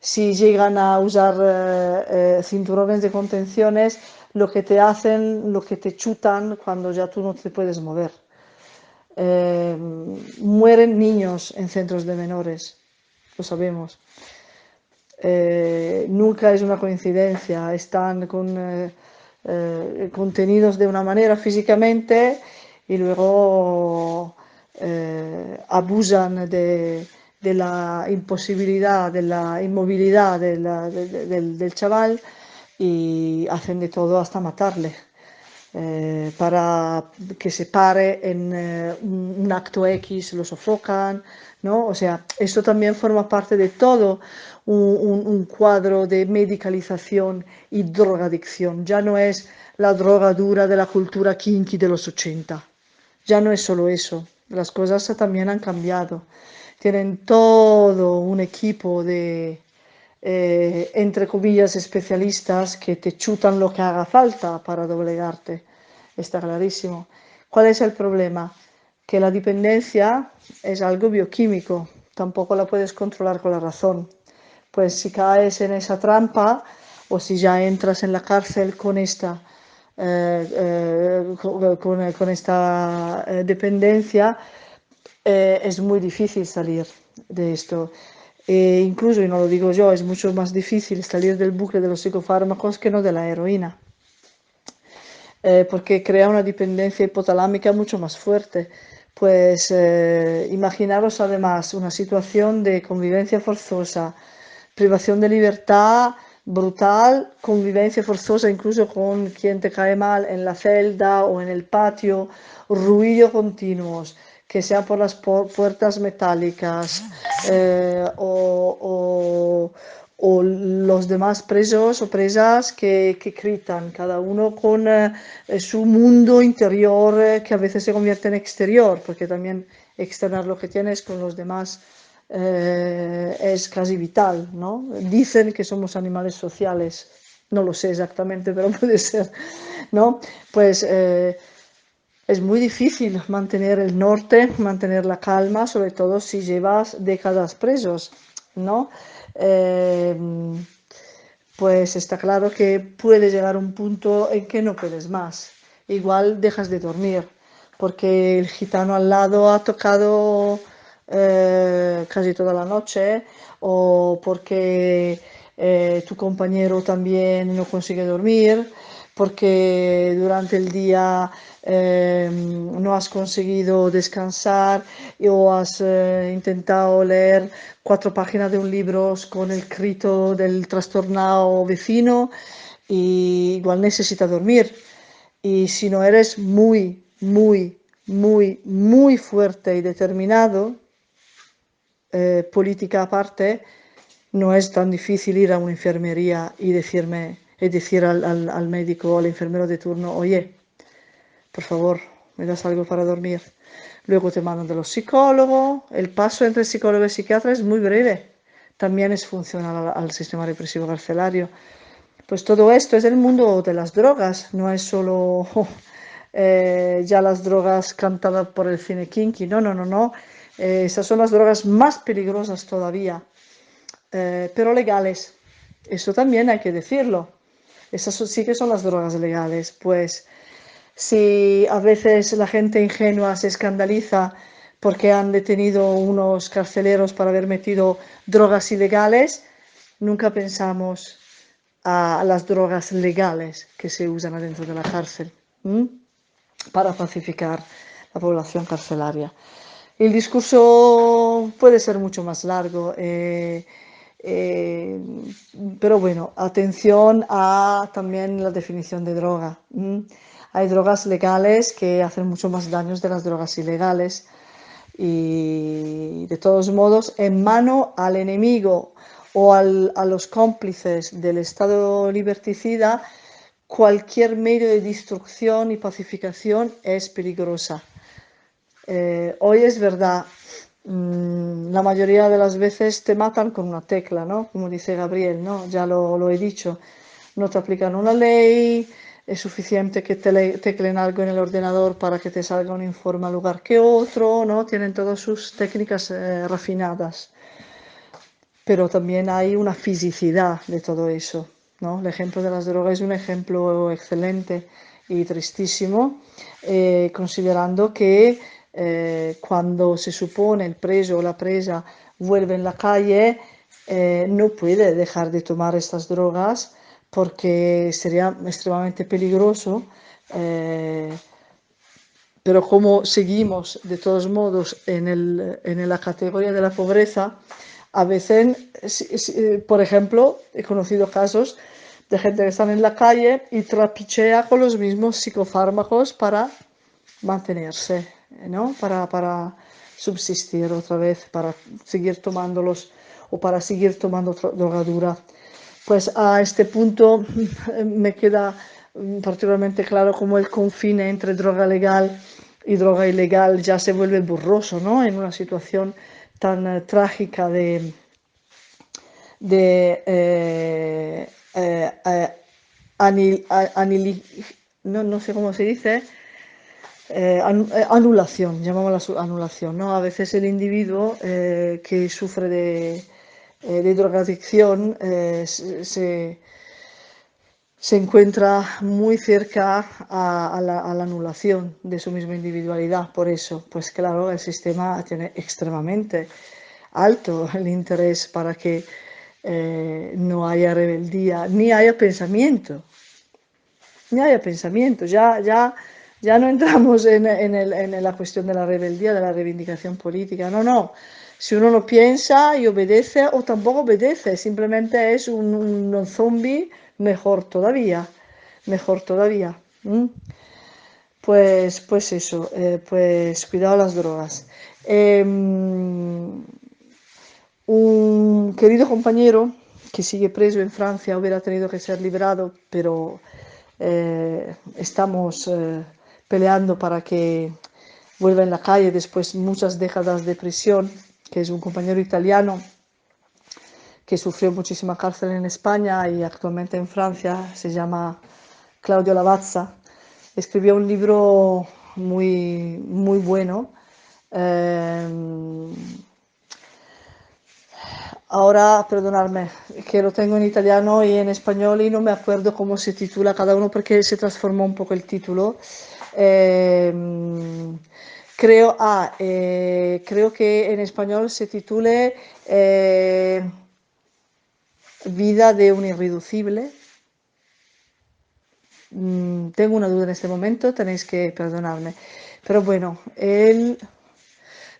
si llegan a usar cinturones de contenciones, lo que te hacen, lo que te chutan cuando ya tú no te puedes mover. Mueren niños en centros de menores, lo sabemos. Nunca es una coincidencia, están contenidos de una manera físicamente y luego abusan de la imposibilidad, de la inmovilidad del chaval y hacen de todo hasta matarle. Para que se pare en un acto X, lo sofocan, ¿no? O sea, esto también forma parte de todo un cuadro de medicalización y drogadicción. Ya no es la droga dura de la cultura kinky de los 80. Ya no es solo eso. Las cosas también han cambiado. Tienen todo un equipo de entre comillas, especialistas que te chutan lo que haga falta para doblegarte. Está clarísimo. ¿Cuál es el problema? Que la dependencia es algo bioquímico, tampoco la puedes controlar con la razón. Pues si caes en esa trampa o si ya entras en la cárcel con esta, con esta dependencia, es muy difícil salir de esto. Incluso, y no lo digo yo, es mucho más difícil salir del bucle de los psicofármacos que no de la heroína, porque crea una dependencia hipotalámica mucho más fuerte. Pues imaginaros además una situación de convivencia forzosa, privación de libertad brutal, convivencia forzosa incluso con quien te cae mal en la celda o en el patio, ruido continuos, que sea por las puertas metálicas o los demás presos o presas que gritan, cada uno con su mundo interior que a veces se convierte en exterior, porque también externar lo que tienes con los demás es casi vital, ¿no? Dicen que somos animales sociales, no lo sé exactamente, pero puede ser, ¿no? Pues es muy difícil mantener el norte, mantener la calma, sobre todo si llevas décadas presos, ¿no? Pues está claro que puede llegar un punto en que no puedes más. Igual dejas de dormir, porque el gitano al lado ha tocado casi toda la noche, o porque tu compañero también no consigue dormir, porque durante el día no has conseguido descansar o has intentado leer 4 páginas de un libro con el grito del trastornado vecino y igual necesitas dormir. Y si no eres muy, muy, muy, muy fuerte y determinado, política aparte, no es tan difícil ir a una enfermería y decir al médico o al enfermero de turno, oye, por favor, me das algo para dormir. Luego te mandan de los psicólogos. El paso entre psicólogo y psiquiatra es muy breve. También es funcional al sistema represivo carcelario. Pues todo esto es el mundo de las drogas, no es solo ya las drogas cantadas por el cine kinky, no, no, no, no. Esas son las drogas más peligrosas todavía, pero legales. Eso también hay que decirlo. Sí que son las drogas legales. Pues si a veces la gente ingenua se escandaliza porque han detenido unos carceleros por haber metido drogas ilegales, nunca pensamos a las drogas legales que se usan adentro de la cárcel para pacificar la población carcelaria. El discurso puede ser mucho más largo, pero bueno, atención a también la definición de droga. Hay drogas legales que hacen mucho más daños de las drogas ilegales y de todos modos en mano al enemigo o a los cómplices del Estado liberticida, cualquier medio de destrucción y pacificación es peligrosa. Hoy es verdad, la mayoría de las veces te matan con una tecla, ¿no? Como dice Gabriel, ¿no? Ya lo he dicho, no te aplican una ley, es suficiente que teclen algo en el ordenador para que te salga un informe al lugar que otro, ¿no? Tienen todas sus técnicas refinadas. Pero también hay una fisicidad de todo eso, ¿no? El ejemplo de las drogas es un ejemplo excelente y tristísimo, considerando que cuando se supone el preso o la presa vuelve en la calle, no puede dejar de tomar estas drogas porque sería extremadamente peligroso. Pero como seguimos de todos modos en la categoría de la pobreza, a veces, por ejemplo, he conocido casos de gente que está en la calle y trapichea con los mismos psicofármacos para mantenerse, ¿no? Para subsistir otra vez, para seguir tomándolos o para seguir tomando drogadura. Pues a este punto me queda particularmente claro cómo el confine entre droga legal y droga ilegal ya se vuelve borroso, ¿no? En una situación tan trágica de no sé cómo se dice, anulación, llamámosla anulación, ¿no? A veces el individuo que sufre de drogadicción se encuentra muy cerca a la anulación de su misma individualidad. Por eso, pues claro, el sistema tiene extremadamente alto el interés para que no haya rebeldía, ni haya pensamiento. Ni haya pensamiento. Ya no entramos en la cuestión de la rebeldía, de la reivindicación política. No, no. Si uno no piensa y obedece o tampoco obedece, simplemente es un zombie, mejor todavía. Mejor todavía. Pues eso, pues cuidado las drogas. Un querido compañero que sigue preso en Francia hubiera tenido que ser liberado, pero estamos peleando para que vuelva en la calle después de muchas décadas de prisión, que es un compañero italiano que sufrió muchísima cárcel en España y actualmente en Francia, se llama Claudio Lavazza. Escribió un libro muy, muy bueno. Ahora, perdonadme, que lo tengo en italiano y en español y no me acuerdo cómo se titula cada uno porque se transformó un poco el título. Creo que en español se titule Vida de un irreducible. Tengo una duda en este momento, tenéis que perdonarme. Pero bueno, él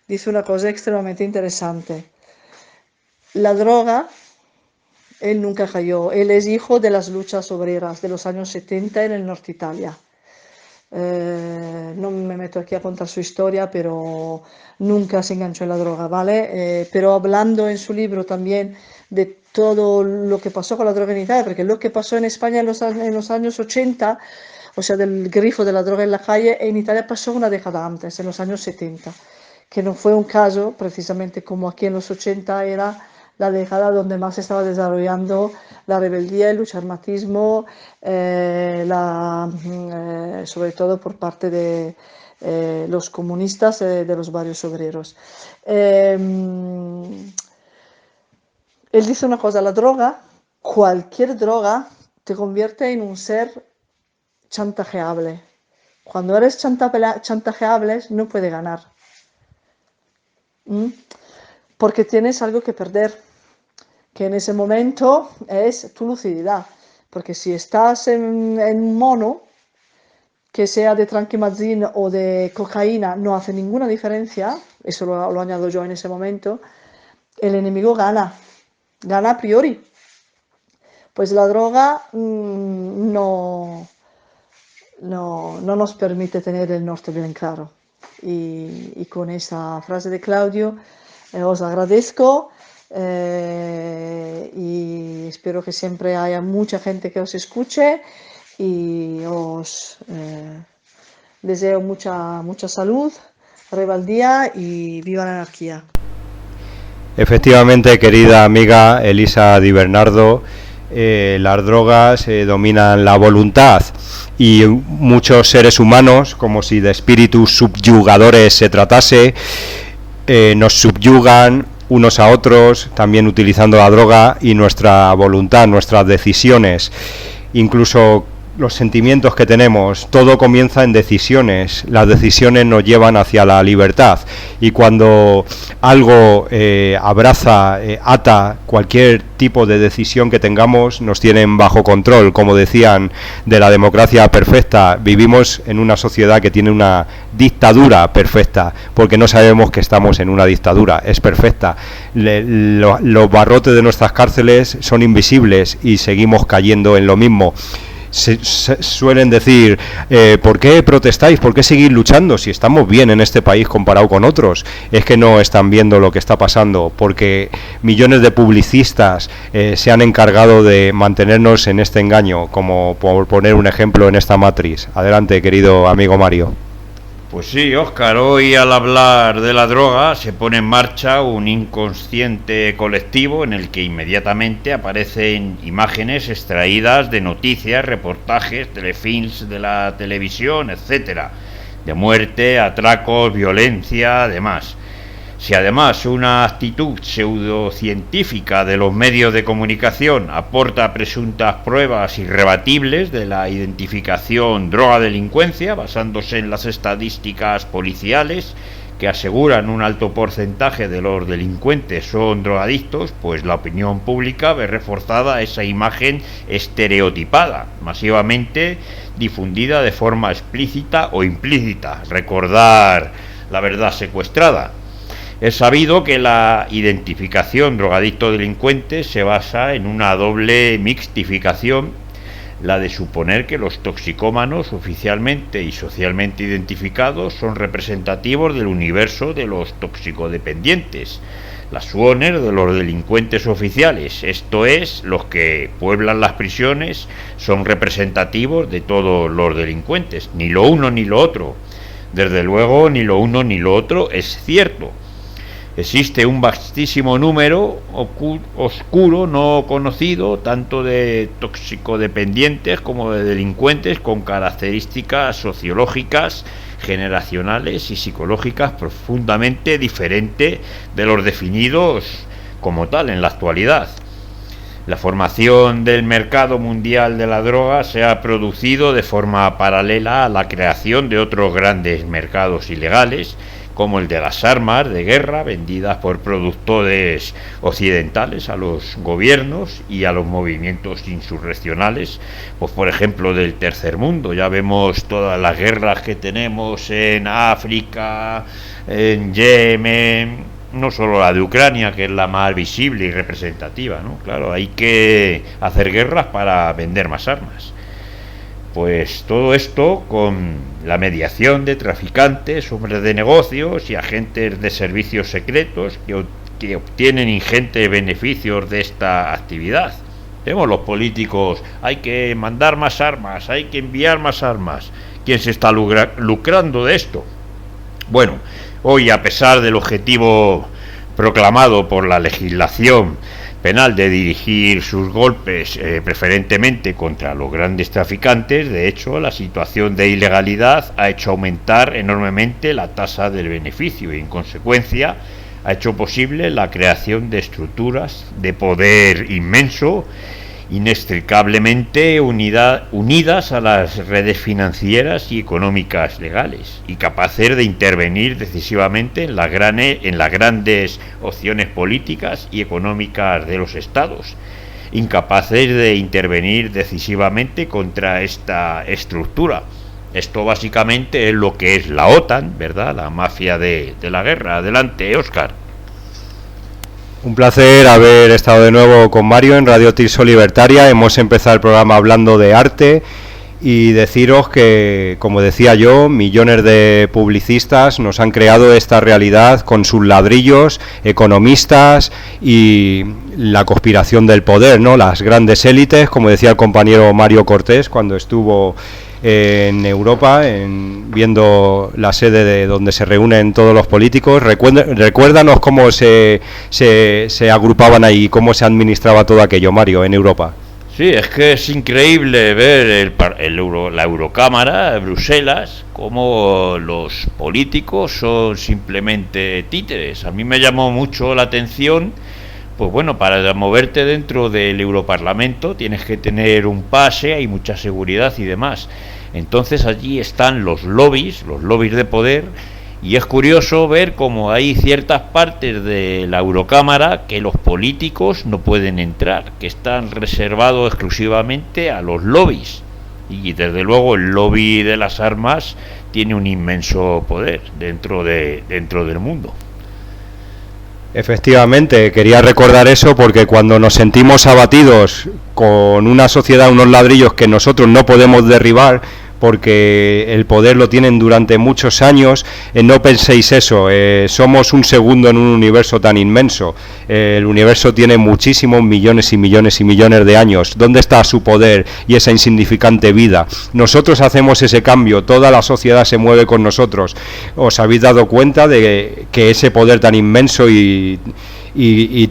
dice una cosa extremadamente interesante. La droga, él nunca cayó. Él es hijo de las luchas obreras de los años 70 en el norte de Italia. No me meto aquí a contar su historia, pero nunca se enganchó en la droga, ¿vale? Pero hablando en su libro también de todo lo que pasó con la droga en Italia, porque lo que pasó en España en los años 80, o sea, del grifo de la droga en la calle, en Italia pasó una década antes, en los años 70, que no fue un caso, precisamente como aquí en los 80 era la década donde más se estaba desarrollando la rebeldía, el luchar-matismo, sobre todo por parte de los comunistas de los barrios obreros. Él dice una cosa, la droga, cualquier droga, te convierte en un ser chantajeable. Cuando eres chantajeable, no puedes ganar. Porque tienes algo que perder, que en ese momento es tu lucididad. Porque si estás en un mono, que sea de tranquimazine o de cocaína, no hace ninguna diferencia, eso lo añado yo en ese momento, el enemigo gana a priori. Pues la droga no nos permite tener el norte bien claro. Y con esa frase de Claudio os agradezco y espero que siempre haya mucha gente que os escuche y os deseo mucha salud, rebeldía y viva la anarquía. Efectivamente, querida amiga Elisa Di Bernardo, las drogas dominan la voluntad y muchos seres humanos, como si de espíritus subyugadores se tratase, nos subyugan unos a otros, también utilizando la droga y nuestra voluntad, nuestras decisiones, incluso los sentimientos que tenemos. Todo comienza en decisiones. Las decisiones nos llevan hacia la libertad, y cuando algo abraza, ata cualquier tipo de decisión que tengamos, nos tienen bajo control. Como decían de la democracia perfecta, vivimos en una sociedad que tiene una dictadura perfecta, porque no sabemos que estamos en una dictadura, es perfecta. Los barrotes de nuestras cárceles son invisibles y seguimos cayendo en lo mismo. Suelen decir, ¿por qué protestáis? ¿Por qué seguir luchando si estamos bien en este país comparado con otros? Es que no están viendo lo que está pasando, porque millones de publicistas se han encargado de mantenernos en este engaño, como por poner un ejemplo en esta matriz. Adelante, querido amigo Mario. Pues sí, Óscar, hoy al hablar de la droga se pone en marcha un inconsciente colectivo en el que inmediatamente aparecen imágenes extraídas de noticias, reportajes, telefilms de la televisión, etcétera, de muerte, atracos, violencia, demás. Si además una actitud pseudocientífica de los medios de comunicación aporta presuntas pruebas irrebatibles de la identificación droga-delincuencia, basándose en las estadísticas policiales que aseguran un alto porcentaje de los delincuentes son drogadictos, pues la opinión pública ve reforzada esa imagen estereotipada, masivamente difundida de forma explícita o implícita. Recordar la verdad secuestrada. Es sabido que la identificación drogadicto-delincuente se basa en una doble mixtificación, la de suponer que los toxicómanos oficialmente y socialmente identificados son representativos del universo de los toxicodependientes, las SWONER de los delincuentes oficiales, esto es, los que pueblan las prisiones son representativos de todos los delincuentes, ni lo uno ni lo otro. Desde luego, ni lo uno ni lo otro es cierto. Existe un vastísimo número oscuro, no conocido, tanto de toxicodependientes como de delincuentes con características sociológicas, generacionales y psicológicas profundamente diferentes de los definidos como tal en la actualidad. La formación del mercado mundial de la droga se ha producido de forma paralela a la creación de otros grandes mercados ilegales como el de las armas de guerra vendidas por productores occidentales a los gobiernos y a los movimientos insurreccionales, pues por ejemplo del tercer mundo. Ya vemos todas las guerras que tenemos en África, en Yemen, no solo la de Ucrania, que es la más visible y representativa, ¿no? Claro, hay que hacer guerras para vender más armas. Pues todo esto con la mediación de traficantes, hombres de negocios y agentes de servicios secretos que obtienen ingentes beneficios de esta actividad. Vemos los políticos, hay que mandar más armas, hay que enviar más armas. ¿Quién se está lucrando de esto? Bueno, hoy, a pesar del objetivo proclamado por la legislación penal de dirigir sus golpes preferentemente contra los grandes traficantes, de hecho la situación de ilegalidad ha hecho aumentar enormemente la tasa del beneficio y en consecuencia ha hecho posible la creación de estructuras de poder inmenso, inextricablemente unidas a las redes financieras y económicas legales y capaces de intervenir decisivamente en las grandes opciones políticas y económicas de los estados, incapaces de intervenir decisivamente contra esta estructura. Esto básicamente es lo que es la OTAN, ¿verdad? La mafia de la guerra. Adelante, Óscar. Un placer haber estado de nuevo con Mario en Radio Tirso Libertaria. Hemos empezado el programa hablando de arte y deciros que, como decía yo, millones de publicistas nos han creado esta realidad con sus ladrillos, economistas y la conspiración del poder, ¿no? Las grandes élites, como decía el compañero Mario Cortés cuando estuvo en Europa, viendo la sede de donde se reúnen todos los políticos. Recuérdanos cómo se agrupaban ahí, cómo se administraba todo aquello, Mario, en Europa. Sí, es que es increíble ver la Eurocámara, Bruselas, cómo los políticos son simplemente títeres. A mí me llamó mucho la atención. Pues bueno, para moverte dentro del Europarlamento tienes que tener un pase, hay mucha seguridad y demás. Entonces allí están los lobbies de poder, y es curioso ver cómo hay ciertas partes de la Eurocámara que los políticos no pueden entrar, que están reservados exclusivamente a los lobbies. Y desde luego el lobby de las armas tiene un inmenso poder dentro del mundo. Efectivamente, quería recordar eso porque cuando nos sentimos abatidos con una sociedad, unos ladrillos que nosotros no podemos derribar porque el poder lo tienen durante muchos años, no penséis eso, somos un segundo en un universo tan inmenso. El universo tiene muchísimos millones y millones y millones de años. ¿Dónde está su poder y esa insignificante vida? Nosotros hacemos ese cambio, toda la sociedad se mueve con nosotros. ¿Os habéis dado cuenta de que ese poder tan inmenso y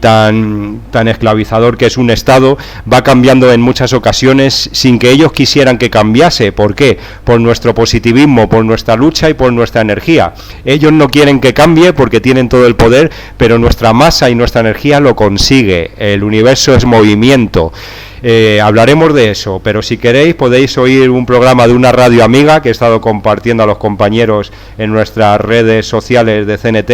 tan esclavizador que es un Estado va cambiando en muchas ocasiones sin que ellos quisieran que cambiase? ¿Por qué? Por nuestro positivismo, por nuestra lucha y por nuestra energía. Ellos no quieren que cambie porque tienen todo el poder, pero nuestra masa y nuestra energía lo consigue. El universo es movimiento. Hablaremos de eso, pero si queréis podéis oír un programa de una radio amiga que he estado compartiendo a los compañeros en nuestras redes sociales de CNT.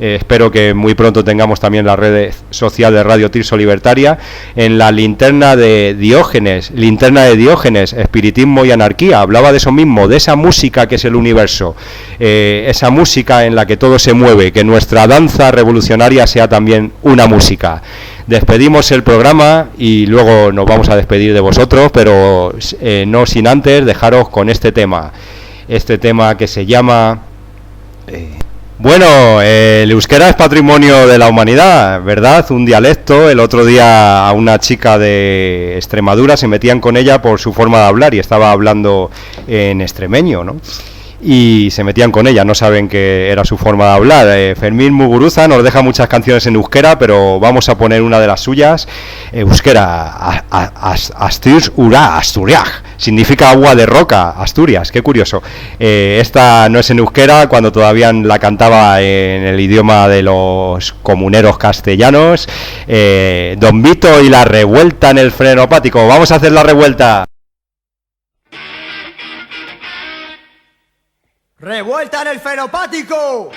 Espero que muy pronto tengamos también la red social de Radio Tirso Libertaria, en la linterna de Diógenes, espiritismo y anarquía. Hablaba de eso mismo, de esa música que es el universo, esa música en la que todo se mueve, que nuestra danza revolucionaria sea también una música. Despedimos el programa y luego nos vamos a despedir de vosotros, pero no sin antes dejaros con este tema que se llama... Bueno, el euskera es patrimonio de la humanidad, ¿verdad? Un dialecto. El otro día a una chica de Extremadura se metían con ella por su forma de hablar y estaba hablando en extremeño, ¿no? Y se metían con ella, no saben que era su forma de hablar. Fermín Muguruza nos deja muchas canciones en euskera, pero vamos a poner una de las suyas. Euskera, Asturias, significa agua de roca, Asturias, qué curioso. Esta no es en euskera, cuando todavía la cantaba en el idioma de los comuneros castellanos. Don Vito y la revuelta en el frenopático. Vamos a hacer la revuelta. ¡Revuelta en el fenopático!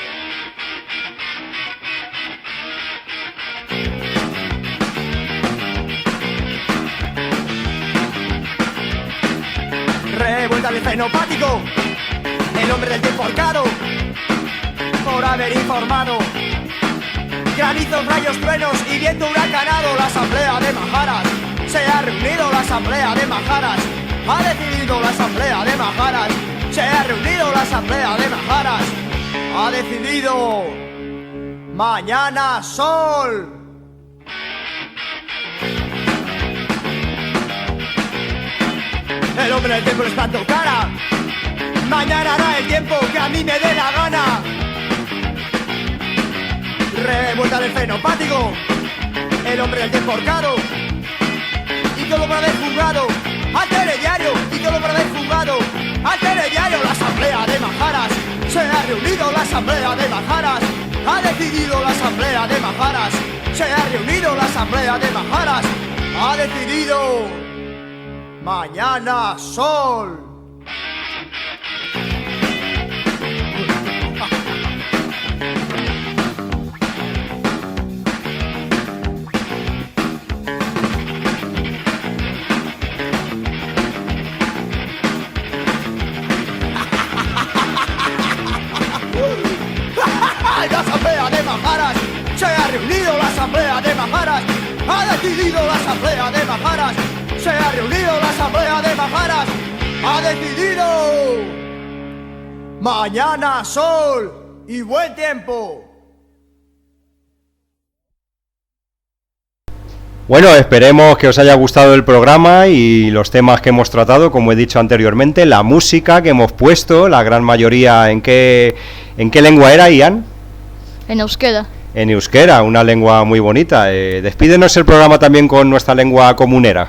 el fenopático, el hombre del tiempo arcado, por haber informado. Granizos, rayos, truenos y viento huracanado. La asamblea de Majaras se ha reunido, la asamblea de Majaras ha decidido, la asamblea de Majaras se ha reunido, la asamblea de Majaras ha decidido. Mañana sol. El hombre del tiempo les plantó cara. Mañana hará el tiempo que a mí me dé la gana. Revuelta del fenopático, el hombre del tiempo horcado, y todo por haber juzgado al telediario, y todo por haber juzgado al telediario. La asamblea de Majaras se ha reunido, la asamblea de Majaras ha decidido, la asamblea de Majaras se ha reunido, la asamblea de Majaras ha decidido. Mañana sol. La asamblea de Majaras se ha reunido, la asamblea de Majaras ha decidido, la asamblea de Majaras se ha reunido, la asamblea de Majaras ha decidido. Mañana sol y buen tiempo. Bueno, esperemos que os haya gustado el programa y los temas que hemos tratado, como he dicho anteriormente, la música que hemos puesto, la gran mayoría, ¿en qué lengua era, Ian? En euskera. En euskera, una lengua muy bonita. Despídenos el programa también con nuestra lengua comunera.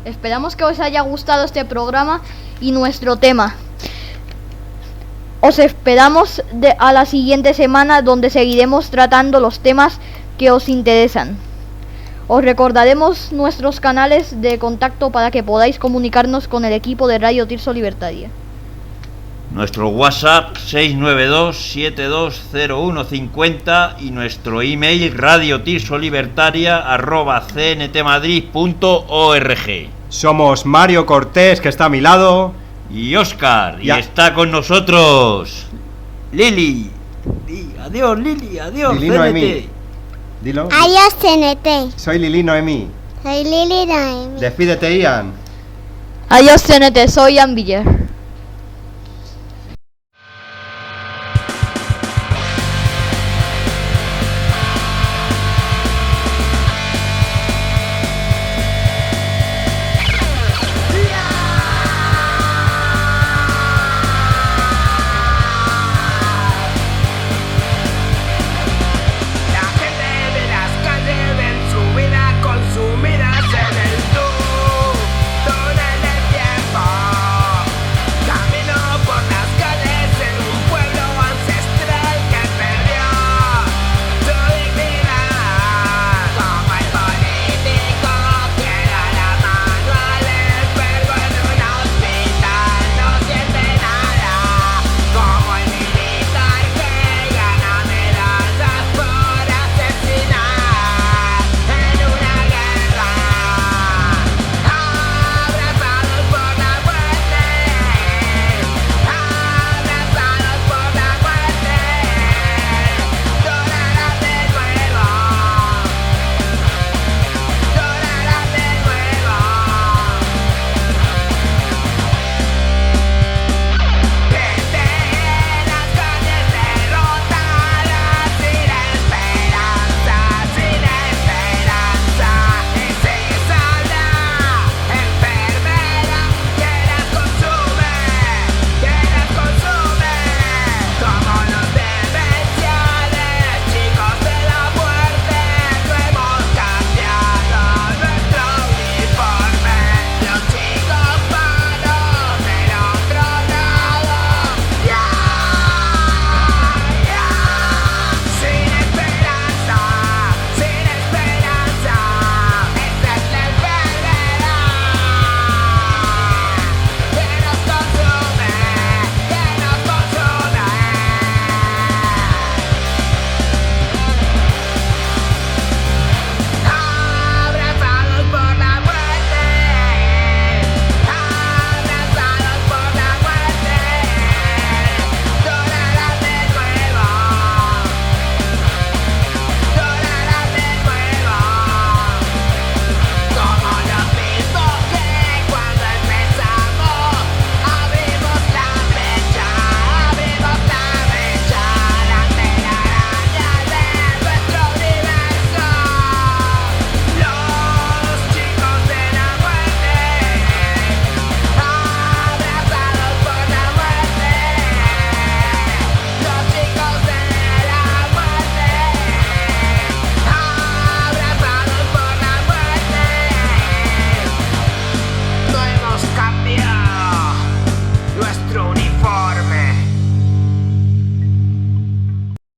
Esperamos que os haya gustado este programa y nuestro tema. Os esperamos a la siguiente semana, donde seguiremos tratando los temas que os interesan. Os recordaremos nuestros canales de contacto para que podáis comunicarnos con el equipo de Radio Tirso Libertaria. Nuestro WhatsApp 692-720150 y nuestro email radiotirsolibertaria@cntmadrid.org. Somos Mario Cortés, que está a mi lado, y Óscar, y está con nosotros Lili. Adiós, Lili, adiós, Lili CNT. Noemí. Dilo. Adiós, CNT. Soy Lili Noemí. Soy Lili Noemi. Despídete, Ian. Adiós, CNT, soy Ian Villar.